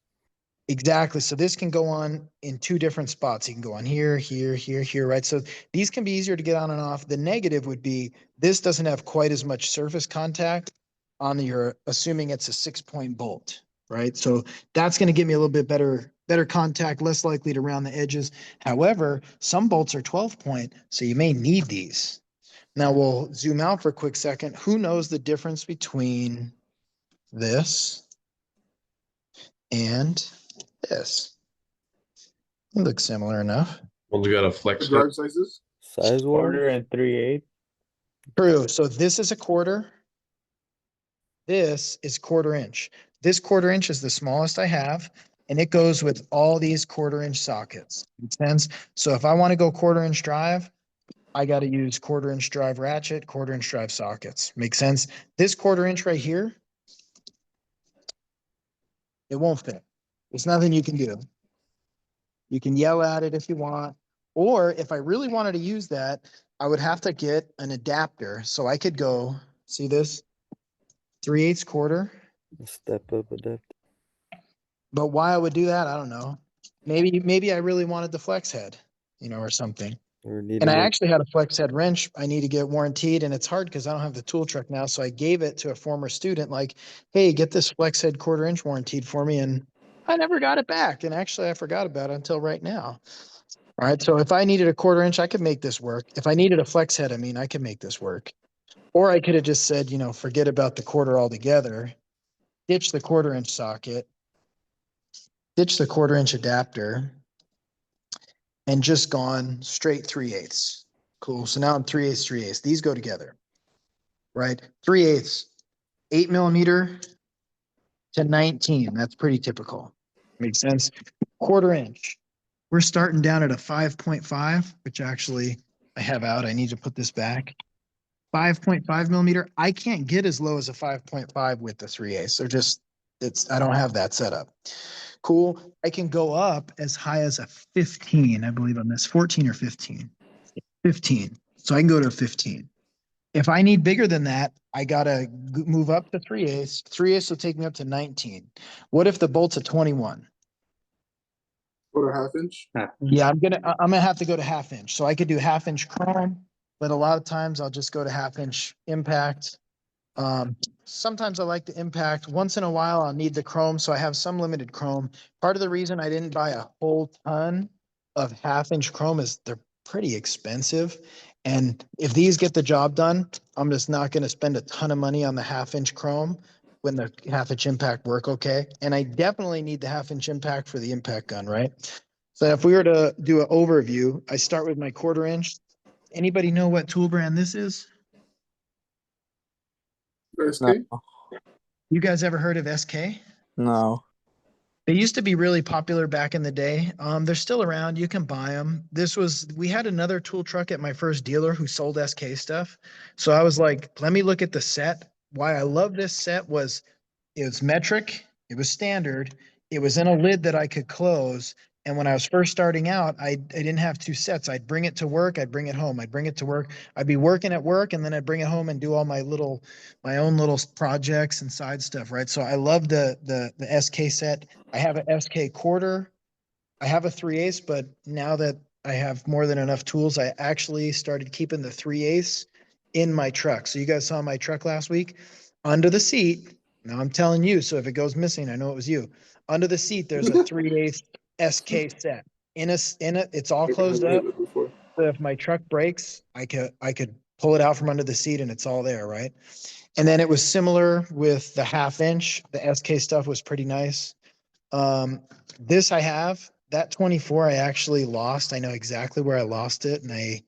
exactly. So this can go on in 2 different spots. You can go on here, here, here, here, right? So these can be easier to get on and off. The negative would be this doesn't have quite as much surface contact on your, assuming it's a 6-point bolt, right? So that's going to give me a little bit better contact, less likely to round the edges. However, some bolts are 12-point, so you may need these. Now we'll zoom out for a quick second. Who knows the difference between this and this? It looks similar enough. One's got a flex. Drive sizes. Size Quarter wise? and 3/8. True. So this is a quarter. This is 1/4 inch. This 1/4 inch is the smallest I have, and it goes with all these 1/4 inch sockets. Makes sense? So if I want to go 1/4 inch drive, I got to use 1/4 inch drive ratchet, 1/4 inch drive sockets. Makes sense? This 1/4 inch right here, it won't fit. There's nothing you can do. You can yell at it if you want. Or if I really wanted to use that, I would have to get an adapter. So I could go, see this? 3/8 quarter. Step up adapter. But why I would do that, I don't know. Maybe I really wanted the flex head, or something. Or need And a I more actually had a flex head wrench I need to get warranted, and it's hard because I don't have the tool truck now. So I gave it to a former student, like, hey, get this flex head 1/4 inch warranted for me. And I never got it back. And actually I forgot about it until right now. All right. So if I needed a 1/4 inch, I could make this work. If I needed a flex head, I could make this work. Or I could have just said, forget about the quarter altogether, ditch the 1/4 inch socket, ditched the 1/4 inch adapter and just gone straight 3/8. Cool. So now I'm 3/8, 3/8. These go together, right? 3/8, 8 mm to 19. That's pretty typical. Makes sense. 1/4 inch. We're starting down at a 5.5, which actually I have out. I need to put this back. 5.5 millimeter. I can't get as low as a 5.5 with the 3/8. They're just, I don't have that set up. Cool. I can go up as high as a 15, I believe on this, 14 or 15. 15. So I can go to a 15. If I need bigger than that, I gotta move up to 3/8. 3/8 will take me up to 19. What if the bolt's a 21? Go to 1/2 inch. Yeah, I'm gonna have to go to 1/2 inch. So I could do 1/2 inch chrome, but a lot of times I'll just go to 1/2 inch impact. Sometimes I like the impact. Once in a while, I'll need the chrome, so I have some limited chrome. Part of the reason I didn't buy a whole ton of 1/2 inch chrome is they're pretty expensive. And if these get the job done, I'm just not gonna spend a ton of money on the 1/2 inch chrome when the 1/2 inch impact work okay. And I definitely need the 1/2 inch impact for the impact gun, right? So if we were to do an overview, I start with my 1/4 inch. Anybody know what tool brand this is? SK? You guys ever heard of SK? No. They used to be really popular back in the day. They're still around. You can buy them. We had another tool truck at my first dealer who sold SK stuff. So I was like, let me look at the set. Why I love this set was it was metric, it was standard, it was in a lid that I could close. And when I was first starting out, I didn't have two sets. I'd bring it to work, I'd bring it home, I'd bring it to work. I'd be working at work and then I'd bring it home and do all my own little projects and side stuff, right? So I love the SK set. I have an SK 1/4. I have a 3/8, but now that I have more than enough tools, I actually started keeping the 3/8 in my truck. So you guys saw my truck last week. Under the seat, now I'm telling you, so if it goes missing, I know it was you. Under the seat, there's a 3/8 SK set. It's all closed up. So if my truck breaks, I could pull it out from under the seat and it's all there, right? And then it was similar with the 1/2 inch. The SK stuff was pretty nice. This I have, that 24 I actually lost. I know exactly where I lost it and I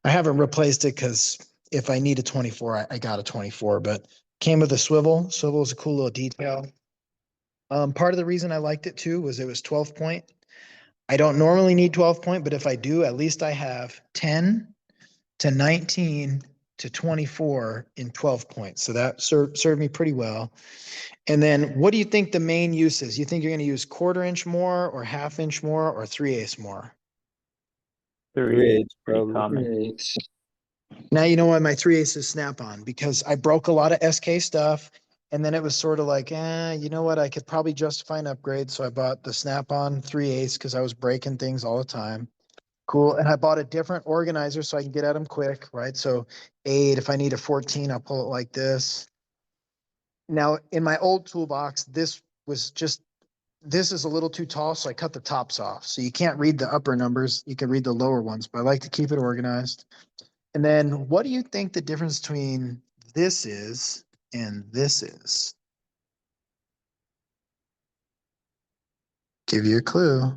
haven't replaced it because if I need a 24, I got a 24, but came with a swivel. Swivel is a cool little detail. Part of the reason I liked it too was it was 12 point. I don't normally need 12 point, but if I do, at least I have 10 to 19 to 24 in 12 points. So that served me pretty well. And then what do you think the main use is? You think you're going to use 1/4 inch more or 1/2 inch more or 3/8 more? 3/8, pretty probably. common. Now you know why my 3/8 is snap on, because I broke a lot of SK stuff. And then it was sort of like, you know what? I could probably justify an upgrade. So I bought the snap on 3/8 because I was breaking things all the time. Cool. And I bought a different organizer so I can get at them quick, right? So 8, if I need a 14, I'll pull it like this. Now in my old toolbox, this is a little too tall, so I cut the tops off. So you can't read the upper numbers. You can read the lower ones, but I like to keep it organized. And then what do you think the difference between this is and this is? Give you a clue.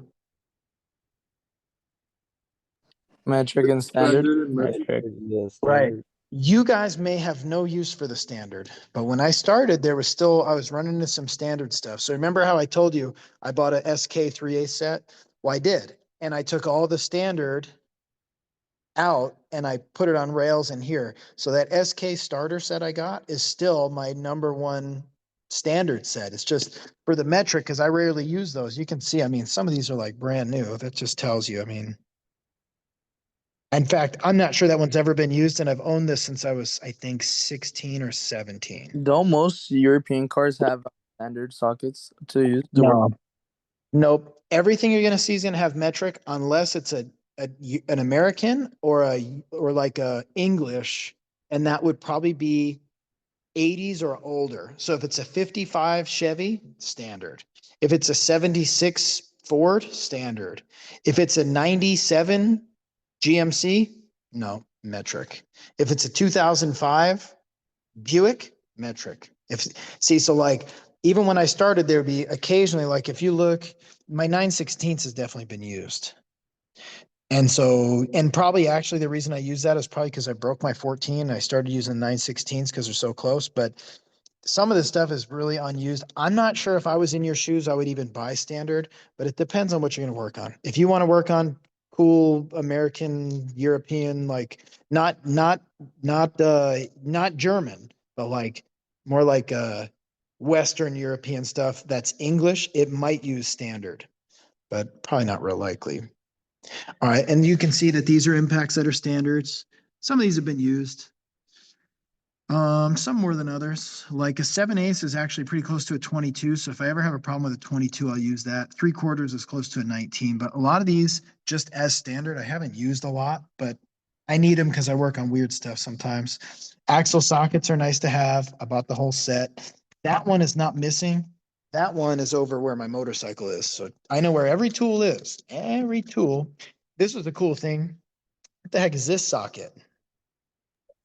Metric and standard. Metric. Yes. Right. You guys may have no use for the standard, but when I started, I was running into some standard stuff. So remember how I told you I bought a SK3A set? Well, I did. And I took all the standard out and I put it on rails in here. So that SK starter set I got is still my number one standard set. It's just for the metric, because I rarely use those. You can see, I mean, some of these are like brand new. That just tells you, I mean, in fact, I'm not sure that one's ever been used, and I've owned this since I was, I think, 16 or 17. Don't most European cars have standard sockets to use? No. Nope. Everything you're gonna see is gonna have metric unless it's an American or like a English, and that would probably be 80s or older. So if it's a 55 Chevy, standard. If it's a 76 Ford, standard. If it's a 97 GMC, no, metric. If it's a 2005 Buick, metric. So like, even when I started, there'd be occasionally, like if you look my 9/16 has definitely been used. And so, and probably actually the reason I use that is probably because I broke my 14 and I started using 9/16 because they're so close. But some of this stuff is really unused. I'm not sure if I was in your shoes, I would even buy standard, but it depends on what you're going to work on. If you want to work on cool American, European, like not German, but like more like Western European stuff that's English, it might use standard, but probably not real likely. All right, and you can see that these are impacts that are standards. Some of these have been used. Some more than others. Like a 7/8 is actually pretty close to a 22. So if I ever have a problem with a 22, I'll use that. 3/4 is close to a 19. But a lot of these, just as standard, I haven't used a lot, but I need them because I work on weird stuff sometimes. Axle sockets are nice to have. I bought the whole set. That one is not missing. That one is over where my motorcycle is. So I know where every tool is. Every tool. This was a cool thing. What the heck is this socket?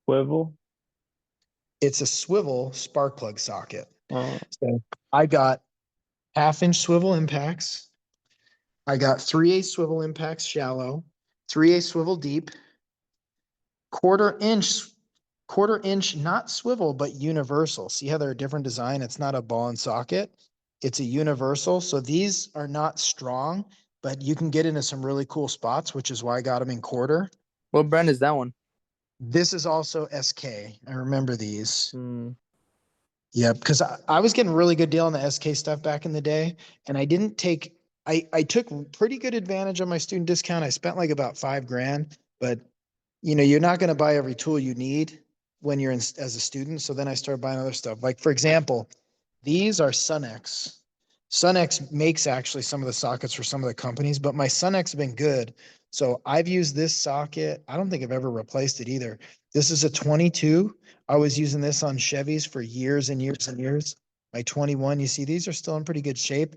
Swivel. It's a swivel spark plug socket. Oh, So I got 1/2 inch swivel impacts. I got 3/8 swivel impacts shallow, 3/8 swivel deep, 1/4 inch, not swivel, but universal. See how they're a different design? It's not a ball and socket. It's a universal. So these are not strong, but you can get into some really cool spots, which is why I got them in quarter. What brand is that one? This is also SK. I remember these. Hmm. Yeah, because I was getting a really good deal on the SK stuff back in the day, and I took pretty good advantage of my student discount. I spent like about $5,000, but you're not going to buy every tool you need when you're as a student. So then I started buying other stuff. Like for example, these are Sunex. Sunex makes actually some of the sockets for some of the companies, but my Sunex have been good. So I've used this socket. I don't think I've ever replaced it either. This is a 22. I was using this on Chevys for years and years and years. My 21, you see, these are still in pretty good shape.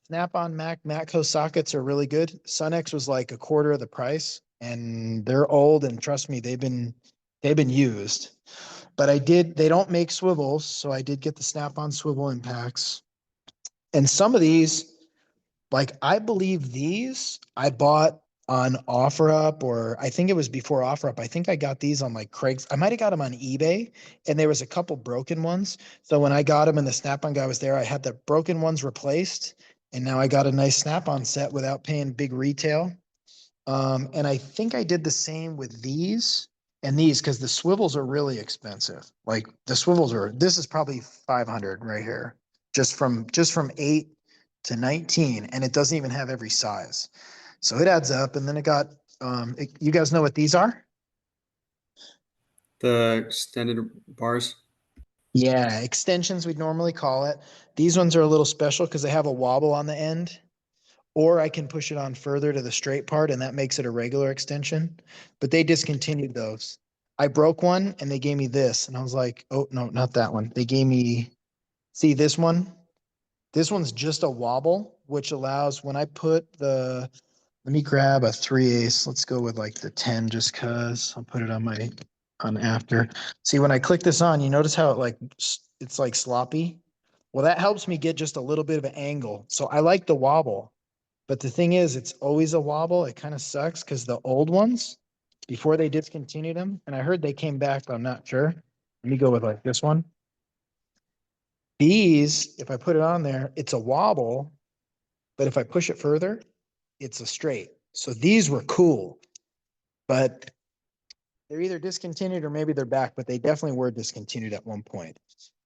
Snap-on Matco sockets are really good. Sunex was like 1/4 of the price, and they're old. And trust me, they've been used. But they don't make swivels, so I did get the Snap-on swivel impacts. And some of these, like I believe these I bought on OfferUp, or I think it was before OfferUp. I think I got these on like Craig's. I might have got them on eBay, and there was a couple broken ones. So when I got them and the Snap-on guy was there, I had the broken ones replaced, and now I got a nice Snap-on set without paying big retail. And I think I did the same with these and these because the swivels are really expensive. Like this is probably 500 right here, just from 8 to 19, and it doesn't even have every size. So it adds up. And then it got, you guys know what these are? The extended bars. Yeah, extensions we'd normally call it. These ones are a little special because they have a wobble on the end, or I can push it on further to the straight part and that makes it a regular extension. But they discontinued those. I broke one and they gave me this and I was like, oh, no, not that one. They gave me, see this one? This one's just a wobble, which allows when I put let me grab a 3/8. Let's go with like the 10 just cause I'll put it on after. See, when I click this on, you notice how it's like sloppy. Well, that helps me get just a little bit of an angle. So I like the wobble. But the thing is, it's always a wobble. It kind of sucks because the old ones, before they discontinued them, and I heard they came back, but I'm not sure. Let me go with like this one. These, if I put it on there, it's a wobble, but if I push it further, it's a straight. So these were cool, but they're either discontinued or maybe they're back, but they definitely were discontinued at one point.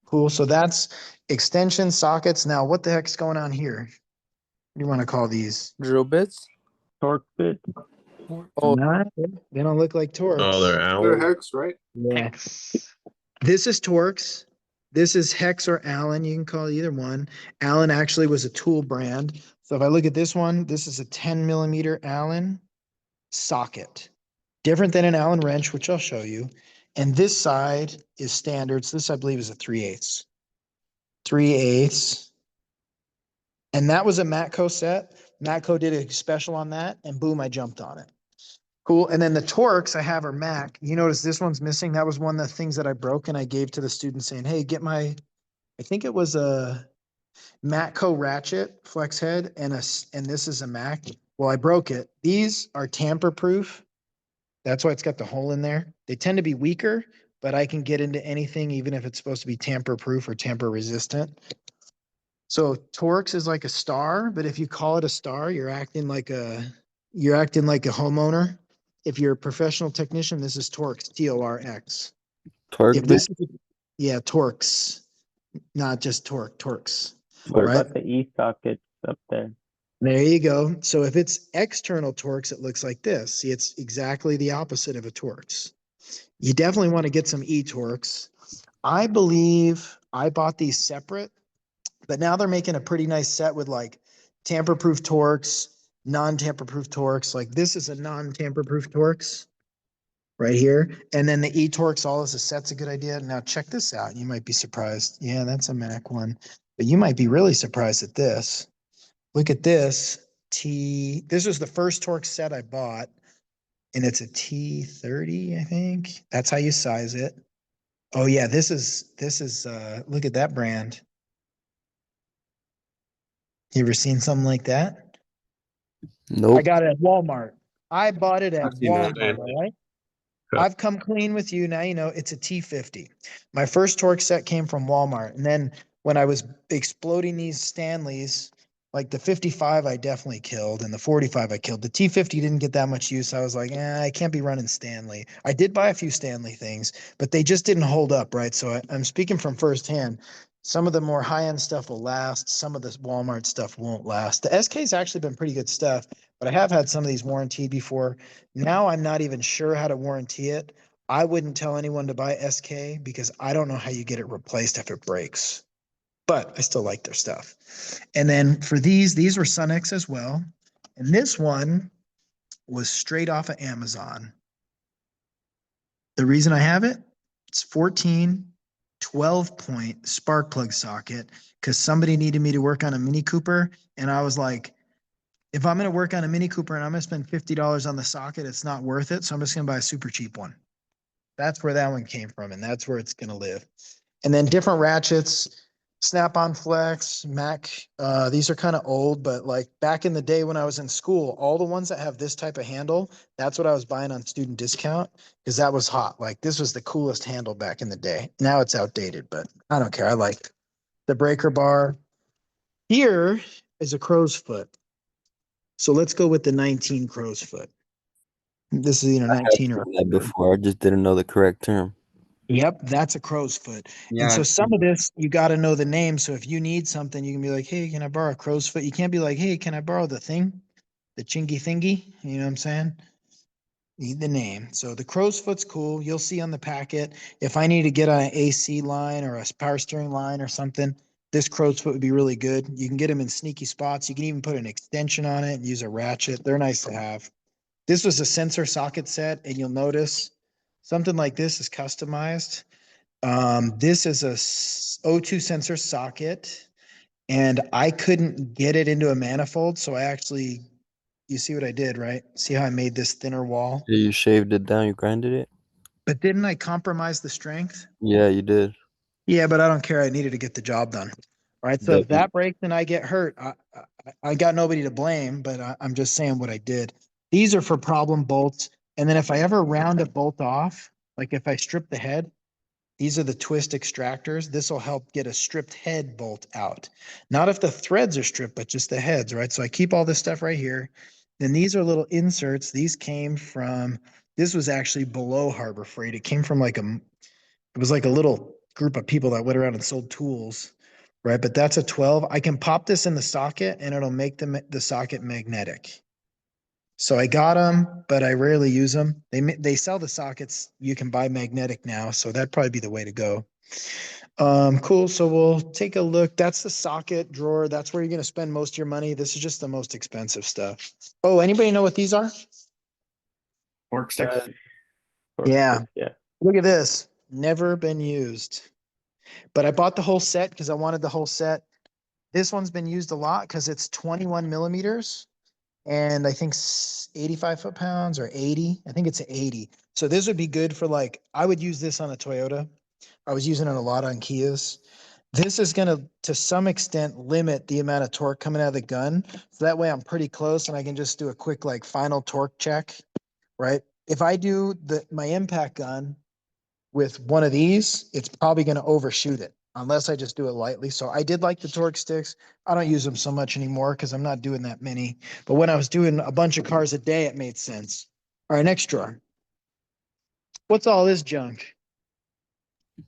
Cool. So that's extension sockets. Now, what the heck's going on here? What do you want to call these? Drill bits. torque bit. Oh, Not, they don't look like Torx. Oh, they're They're Allen. hex, right? Yeah. This is Torx. This is Hex or Allen. You can call it either one. Allen actually was a tool brand. So if I look at this one, this is a 10 mm Allen socket. Different than an Allen wrench, which I'll show you. And this side is standard. So this, I believe, is a 3/8. 3/8. And that was a Matco set. Matco did a special on that, and boom, I jumped on it. Cool. And then the Torx I have are Mac. You notice this one's missing. That was one of the things that I broke and I gave to the student saying, hey, I think it was a Matco ratchet, flex head, and and this is a Mac. Well, I broke it. These are tamper proof. That's why it's got the hole in there. They tend to be weaker, but I can get into anything, even if it's supposed to be tamper proof or tamper resistant. So Torx is like a star, but if you call it a star, you're acting like a homeowner. If you're a professional technician, this is Torx, Torx. Torque If bit? this is, yeah, Torx, not just torque, Torx, What Torque. right? about the E sockets up there? There you go. So if it's external Torx, it looks like this. See, it's exactly the opposite of a Torx. You definitely want to get some E-Torx. I believe I bought these separate, but now they're making a pretty nice set with like tamper-proof Torx, non-tamper-proof Torx. Like this is a non-tamper-proof Torx right here. And then the E-Torx all as a set's a good idea. Now check this out. You might be surprised. Yeah, that's a Mac one, but you might be really surprised at this. Look at this. This was the first Torx set I bought, and it's a T30, I think. That's how you size it. Oh yeah, this is look at that brand. You ever seen something like that? I Nope. got it at Walmart. I bought it at I've seen that. Walmart, all right? Yeah. I've come clean with you. Now you know it's a T50. My first Torx set came from Walmart. And then when I was exploding these Stanleys, like the 55 I definitely killed and the 45 I killed. The T50 didn't get that much use. I was like, I can't be running Stanley. I did buy a few Stanley things, but they just didn't hold up, right? So I'm speaking from firsthand. Some of the more high-end stuff will last. Some of this Walmart stuff won't last. The SK's actually been pretty good stuff, but I have had some of these warranted before. Now I'm not even sure how to warranty it. I wouldn't tell anyone to buy SK because I don't know how you get it replaced if it breaks. But I still like their stuff. And then for these were Sunex as well. And this one was straight off of Amazon. The reason I have it, it's 14, 12-point spark plug socket because somebody needed me to work on a Mini Cooper. And I was like, if I'm going to work on a Mini Cooper and I'm going to spend $50 on the socket, it's not worth it. So I'm just going to buy a super cheap one. That's where that one came from. And that's where it's going to live. And then different ratchets, Snap-on Flex, Mac. These are kind of old, but like back in the day when I was in school, all the ones that have this type of handle, that's what I was buying on student discount because that was hot. Like this was the coolest handle back in the day. Now it's outdated, but I don't care. I like the breaker bar. Here is a crow's foot. So let's go with the 19 crow's foot. This is either I have 19 seen or that before. I just didn't know the correct term. Yep, that's a crow's foot. Yeah, And so I've some seen of this, you got to know the name. So if you need something, you can be like, hey, can I borrow a crow's foot? You can't be like, hey, can I borrow the thing? The chingy thingy? You know what I'm saying? Need the name. So the crow's foot's cool. You'll see on the packet. If I need to get on an AC line or a power steering line or something, this crow's foot would be really good. You can get them in sneaky spots. You can even put an extension on it and use a ratchet. They're nice to have. This was a sensor socket set, and you'll notice something like this is customized. This is a O2 sensor socket, and I couldn't get it into a manifold. So I actually, you see what I did, right? See how I made this thinner wall? Yeah, you shaved it down, you grinded it? But didn't I compromise the strength? Yeah, you did. Yeah, but I don't care. I needed to get the job done. All right. So if Definitely. that breaks and I get hurt, I got nobody to blame, but I'm just saying what I did. These are for problem bolts. And then if I ever round a bolt off, like if I strip the head, these are the twist extractors. This will help get a stripped head bolt out. Not if the threads are stripped, but just the heads, right? So I keep all this stuff right here. Then these are little inserts. These came from, this was actually below Harbor Freight. It came from it was like a little group of people that went around and sold tools, right? But that's a 12. I can pop this in the socket and it'll make the socket magnetic. So I got them, but I rarely use them. They sell the sockets. You can buy magnetic now, so that'd probably be the way to go. Cool. So we'll take a look. That's the socket drawer. That's where you're going to spend most of your money. This is just the most expensive stuff. Oh, anybody know what these are? Work stick. Yeah. Yeah. Look at this. Never been used. But I bought the whole set because I wanted the whole set. This one's been used a lot because it's 21 millimeters. And I think 85 foot-pounds or 80. I think it's 80. So this would be good for like, I would use this on a Toyota. I was using it a lot on Kias. this is gonna, to some extent, limit the amount of torque coming out of the gun. So that way I'm pretty close and I can just do a quick like final torque check, right? If I do my impact gun with one of these, it's probably gonna overshoot it unless I just do it lightly. So I did like the torque sticks. I don't use them so much anymore because I'm not doing that many. But when I was doing a bunch of cars a day, it made sense. All right, next drawer. What's all this junk?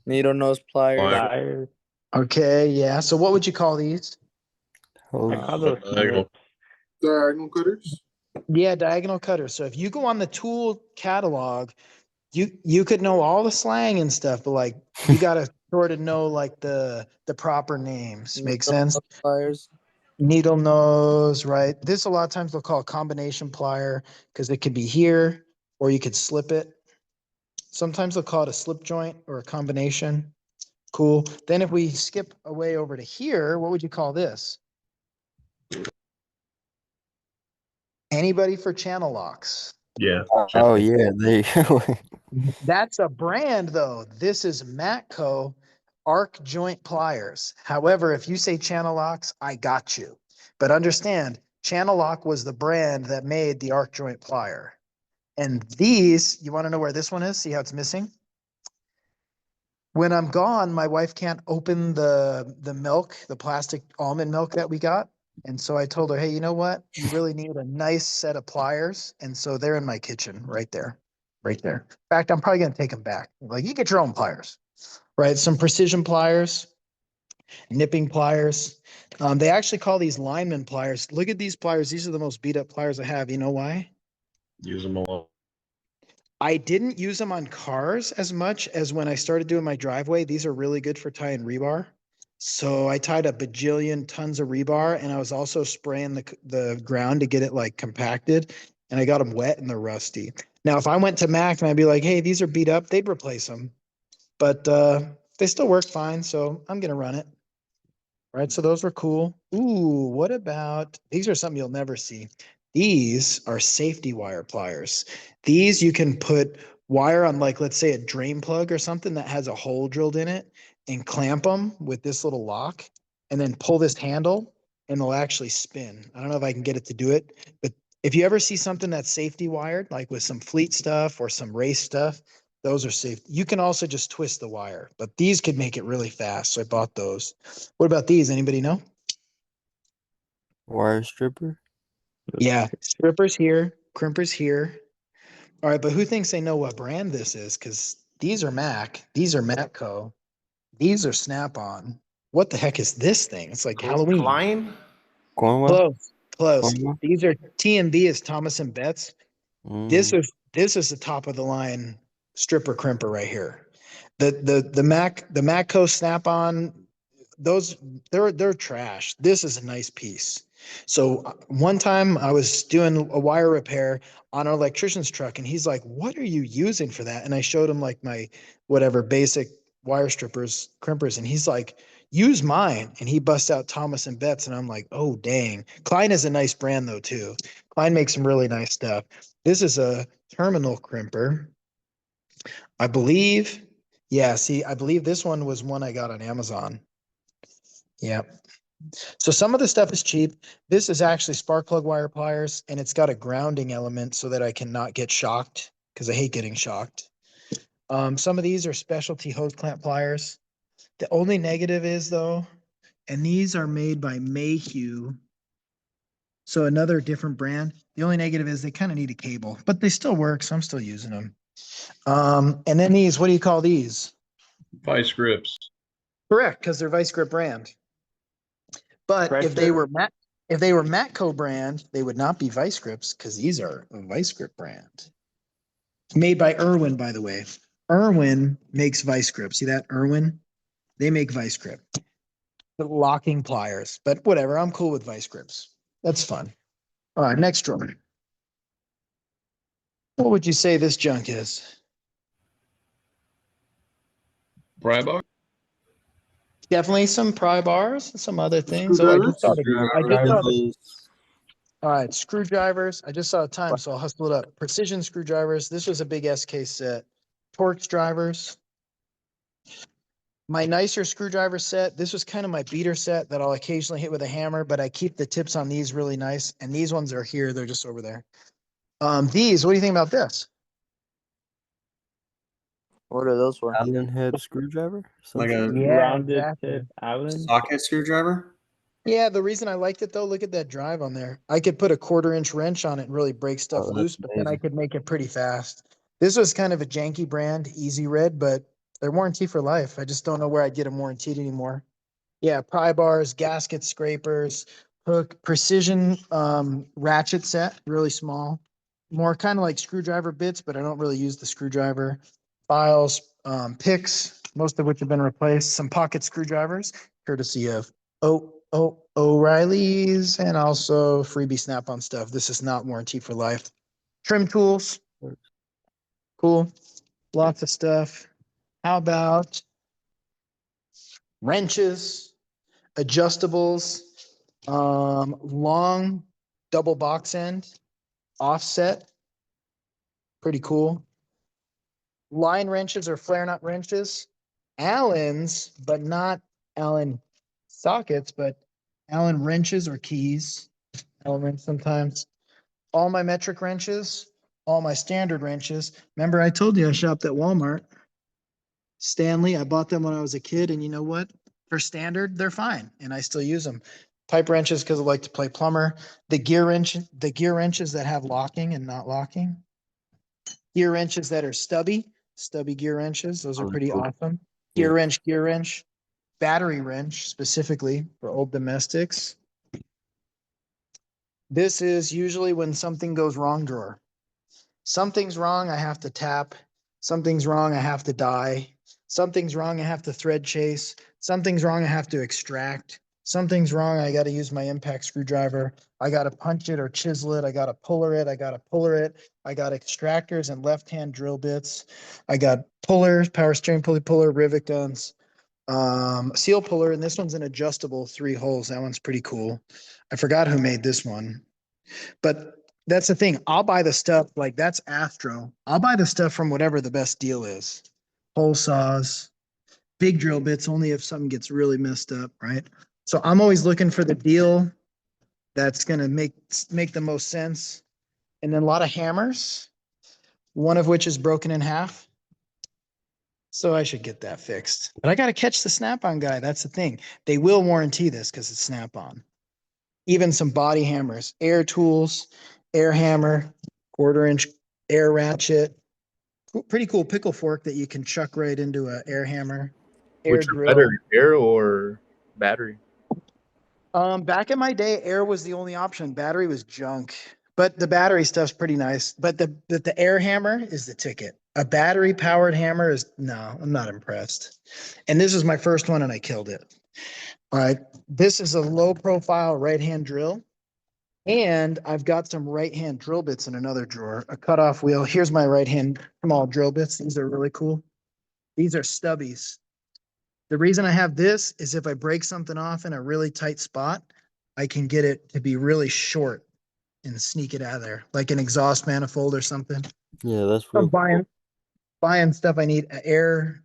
Needle nose pliers. Pliers. Okay, yeah. So what would you call these? Oh, I call those Diagonal. snips. Diagonal cutters. Yeah, diagonal cutters. So if you go on the tool catalog, you could know all the slang and stuff, but like you gotta sort of know like the proper names. Make sense? Pliers. Needle nose, right? This a lot of times they'll call a combination plier because it could be here or you could slip it. Sometimes they'll call it a slip joint or a combination. Cool. Then if we skip away over to here, what would you call this? Anybody for channel locks? Yeah. Oh yeah, there you go. That's a brand though. This is Matco arc joint pliers. However, if you say channel locks, I got you. But understand, channel lock was the brand that made the arc joint plier. And these, you want to know where this one is? See how it's missing? When I'm gone, my wife can't open the milk, the plastic almond milk that we got. And so I told her, hey, you know what? You really need a nice set of pliers. And so they're in my kitchen right there, right there. In fact, I'm probably going to take them back. Like, you get your own pliers, right? Some precision pliers, nipping pliers. They actually call these lineman pliers. Look at these pliers. These are the most beat up pliers I have. You know why? Use them a lot. I didn't use them on cars as much as when I started doing my driveway. These are really good for tying rebar. So I tied a bajillion tons of rebar and I was also spraying the ground to get it like compacted and I got them wet and they're rusty. Now, if I went to Mac and I'd be like, hey, these are beat up, they'd replace them. But they still work fine. So I'm going to run it. Right. So those were cool. Ooh, what about these are something you'll never see. These are safety wire pliers. These you can put wire on, like, let's say a drain plug or something that has a hole drilled in it and clamp them with this little lock and then pull this handle and they'll actually spin. I don't know if I can get it to do it, but if you ever see something that's safety wired, like with some fleet stuff or some race stuff, those are safe. You can also just twist the wire, but these could make it really fast. So I bought those. What about these? Anybody know? Wire stripper. Yeah, strippers here, crimpers here. All right, but who thinks they know what brand this is? Because these are Mac, these are Matco, these are Snap-on. What the heck is this thing? It's like Halloween. Klein? Cornwell. Close, close. Cornwell. These are T&B is Thomas and Betts. This is the top of the line stripper crimper right here. The Matco Snap-on, those they're trash. This is a nice piece. So one time I was doing a wire repair on an electrician's truck and he's like, what are you using for that? And I showed him like my whatever basic wire strippers, crimpers, and he's like, use mine. And he busts out Thomas and Betts and I'm like, oh dang. Klein is a nice brand though too. Klein makes some really nice stuff. This is a terminal crimper. I believe, yeah, see, I believe this one was one I got on Amazon. Yep. So some of the stuff is cheap. This is actually spark plug wire pliers, and it's got a grounding element so that I cannot get shocked because I hate getting shocked. Some of these are specialty hose clamp pliers. The only negative is though, and these are made by Mayhew. So another different brand. The only negative is they kind of need a cable, but they still work, so I'm still using them. And then these, what do you call these? Vice grips. Correct, because they're Vice Grip brand. But if they were Matco brand, they would not be Vice Grips because these are a Vice Grip brand. Made by Irwin, by the way. Irwin makes Vice Grip. See that, Irwin? They make Vice Grip. The locking pliers, but whatever. I'm cool with Vice Grips. That's fun. All right, next drawer. What would you say this junk is? Pry bar? Definitely some pry bars, some other things. Oh, I just saw the. All right, screwdrivers. I just saw the time, so I'll hustle it up. Precision screwdrivers. This was a big SK set. Torx drivers. My nicer screwdriver set, this was kind of my beater set that I'll occasionally hit with a hammer, but I keep the tips on these really nice. And these ones are here, they're just over there. These, what do you think about this? What are those for? Allen head screwdriver? Like a Yeah, Rounded exactly. tip Allen. socket screwdriver? Yeah, the reason I liked it though, look at that drive on there. I could put a 1/4 inch wrench on it and really break stuff Oh, that's loose, but then I amazing. could make it pretty fast. This was kind of a janky brand, Easy Red, but they're warranty for life. I just don't know where I'd get them warranted anymore. Yeah, pry bars, gasket scrapers, hook, precision ratchet set, really small. More kind of like screwdriver bits, but I don't really use the screwdriver. Files, picks, most of which have been replaced. Some pocket screwdrivers, courtesy of O'Reilly's, and also freebie Snap-on stuff. This is not warranty for life. Trim tools, cool. Lots of stuff. How about wrenches, adjustables, long double box end, offset, pretty cool. Line wrenches or flare nut wrenches, Allen's, but not Allen sockets, but Allen wrenches or keys. Allen wrench sometimes. All my metric wrenches, all my standard wrenches. Remember, I told you I shopped at Walmart. Stanley, I bought them when I was a kid, and you know what? For standard, they're fine, and I still use them. Pipe wrenches because I like to play plumber. The gear wrenches that have locking and not locking. Gear wrenches that are stubby gear wrenches. Those are Oh, pretty cool. awesome. Yeah. Gear wrench, battery wrench specifically for old domestics. This is usually when something goes wrong drawer. Something's wrong, I have to tap. Something's wrong, I have to die. Something's wrong, I have to thread chase. Something's wrong, I have to extract. Something's wrong, I got to use my impact screwdriver. I got to punch it or chisel it. I got to puller it. I got to puller it. I got extractors and left-hand drill bits. I got pullers, power steering puller, rivet guns, seal puller, and this one's an adjustable 3 holes. That one's pretty cool. I forgot who made this one, but that's the thing. I'll buy the stuff like that's Astro. I'll buy the stuff from whatever the best deal is. Hole saws, big drill bits, only if something gets really messed up, right? So I'm always looking for the deal that's gonna make the most sense. And then a lot of hammers, one of which is broken in half. So I should get that fixed. But I gotta catch the Snap-on guy. That's the thing. They will warranty this because it's Snap-on. Even some body hammers, air tools, air hammer, 1/4 inch air ratchet. Pretty cool pickle fork that you can chuck right into a air hammer. Air Which are drill. better, air or battery? Back in my day, air was the only option. Battery was junk. But the battery stuff's pretty nice. But the air hammer is the ticket. A battery powered hammer is no, I'm not impressed. And this is my first one and I killed it. All right. This is a low profile right hand drill. And I've got some right hand drill bits in another drawer, a cutoff wheel. Here's my right hand small drill bits. These are really cool. These are stubbies. The reason I have this is if I break something off in a really tight spot, I can get it to be really short and sneak it out of there, like an exhaust manifold or something. Yeah, that's I'm real cool. buying stuff. I need an air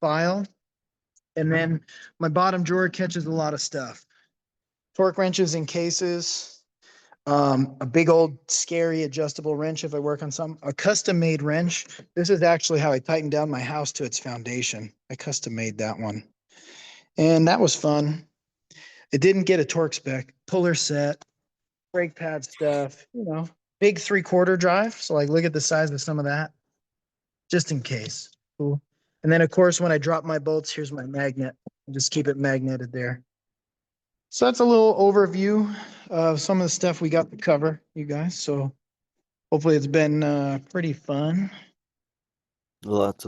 file. And then my bottom drawer catches a lot of stuff. Torque wrenches and cases. A big old scary adjustable wrench if I work on a custom made wrench. This is actually how I tightened down my house to its foundation. I custom made that one. And that was fun. It didn't get a torque spec, puller set, brake pad stuff, big 3/4 drive. So like, look at the size of some of that, just in case. Cool. And then of course, when I drop my bolts, here's my magnet. Just keep it magneted there. So that's a little overview of some of the stuff we got to cover, you guys. So hopefully it's been pretty fun. Lots of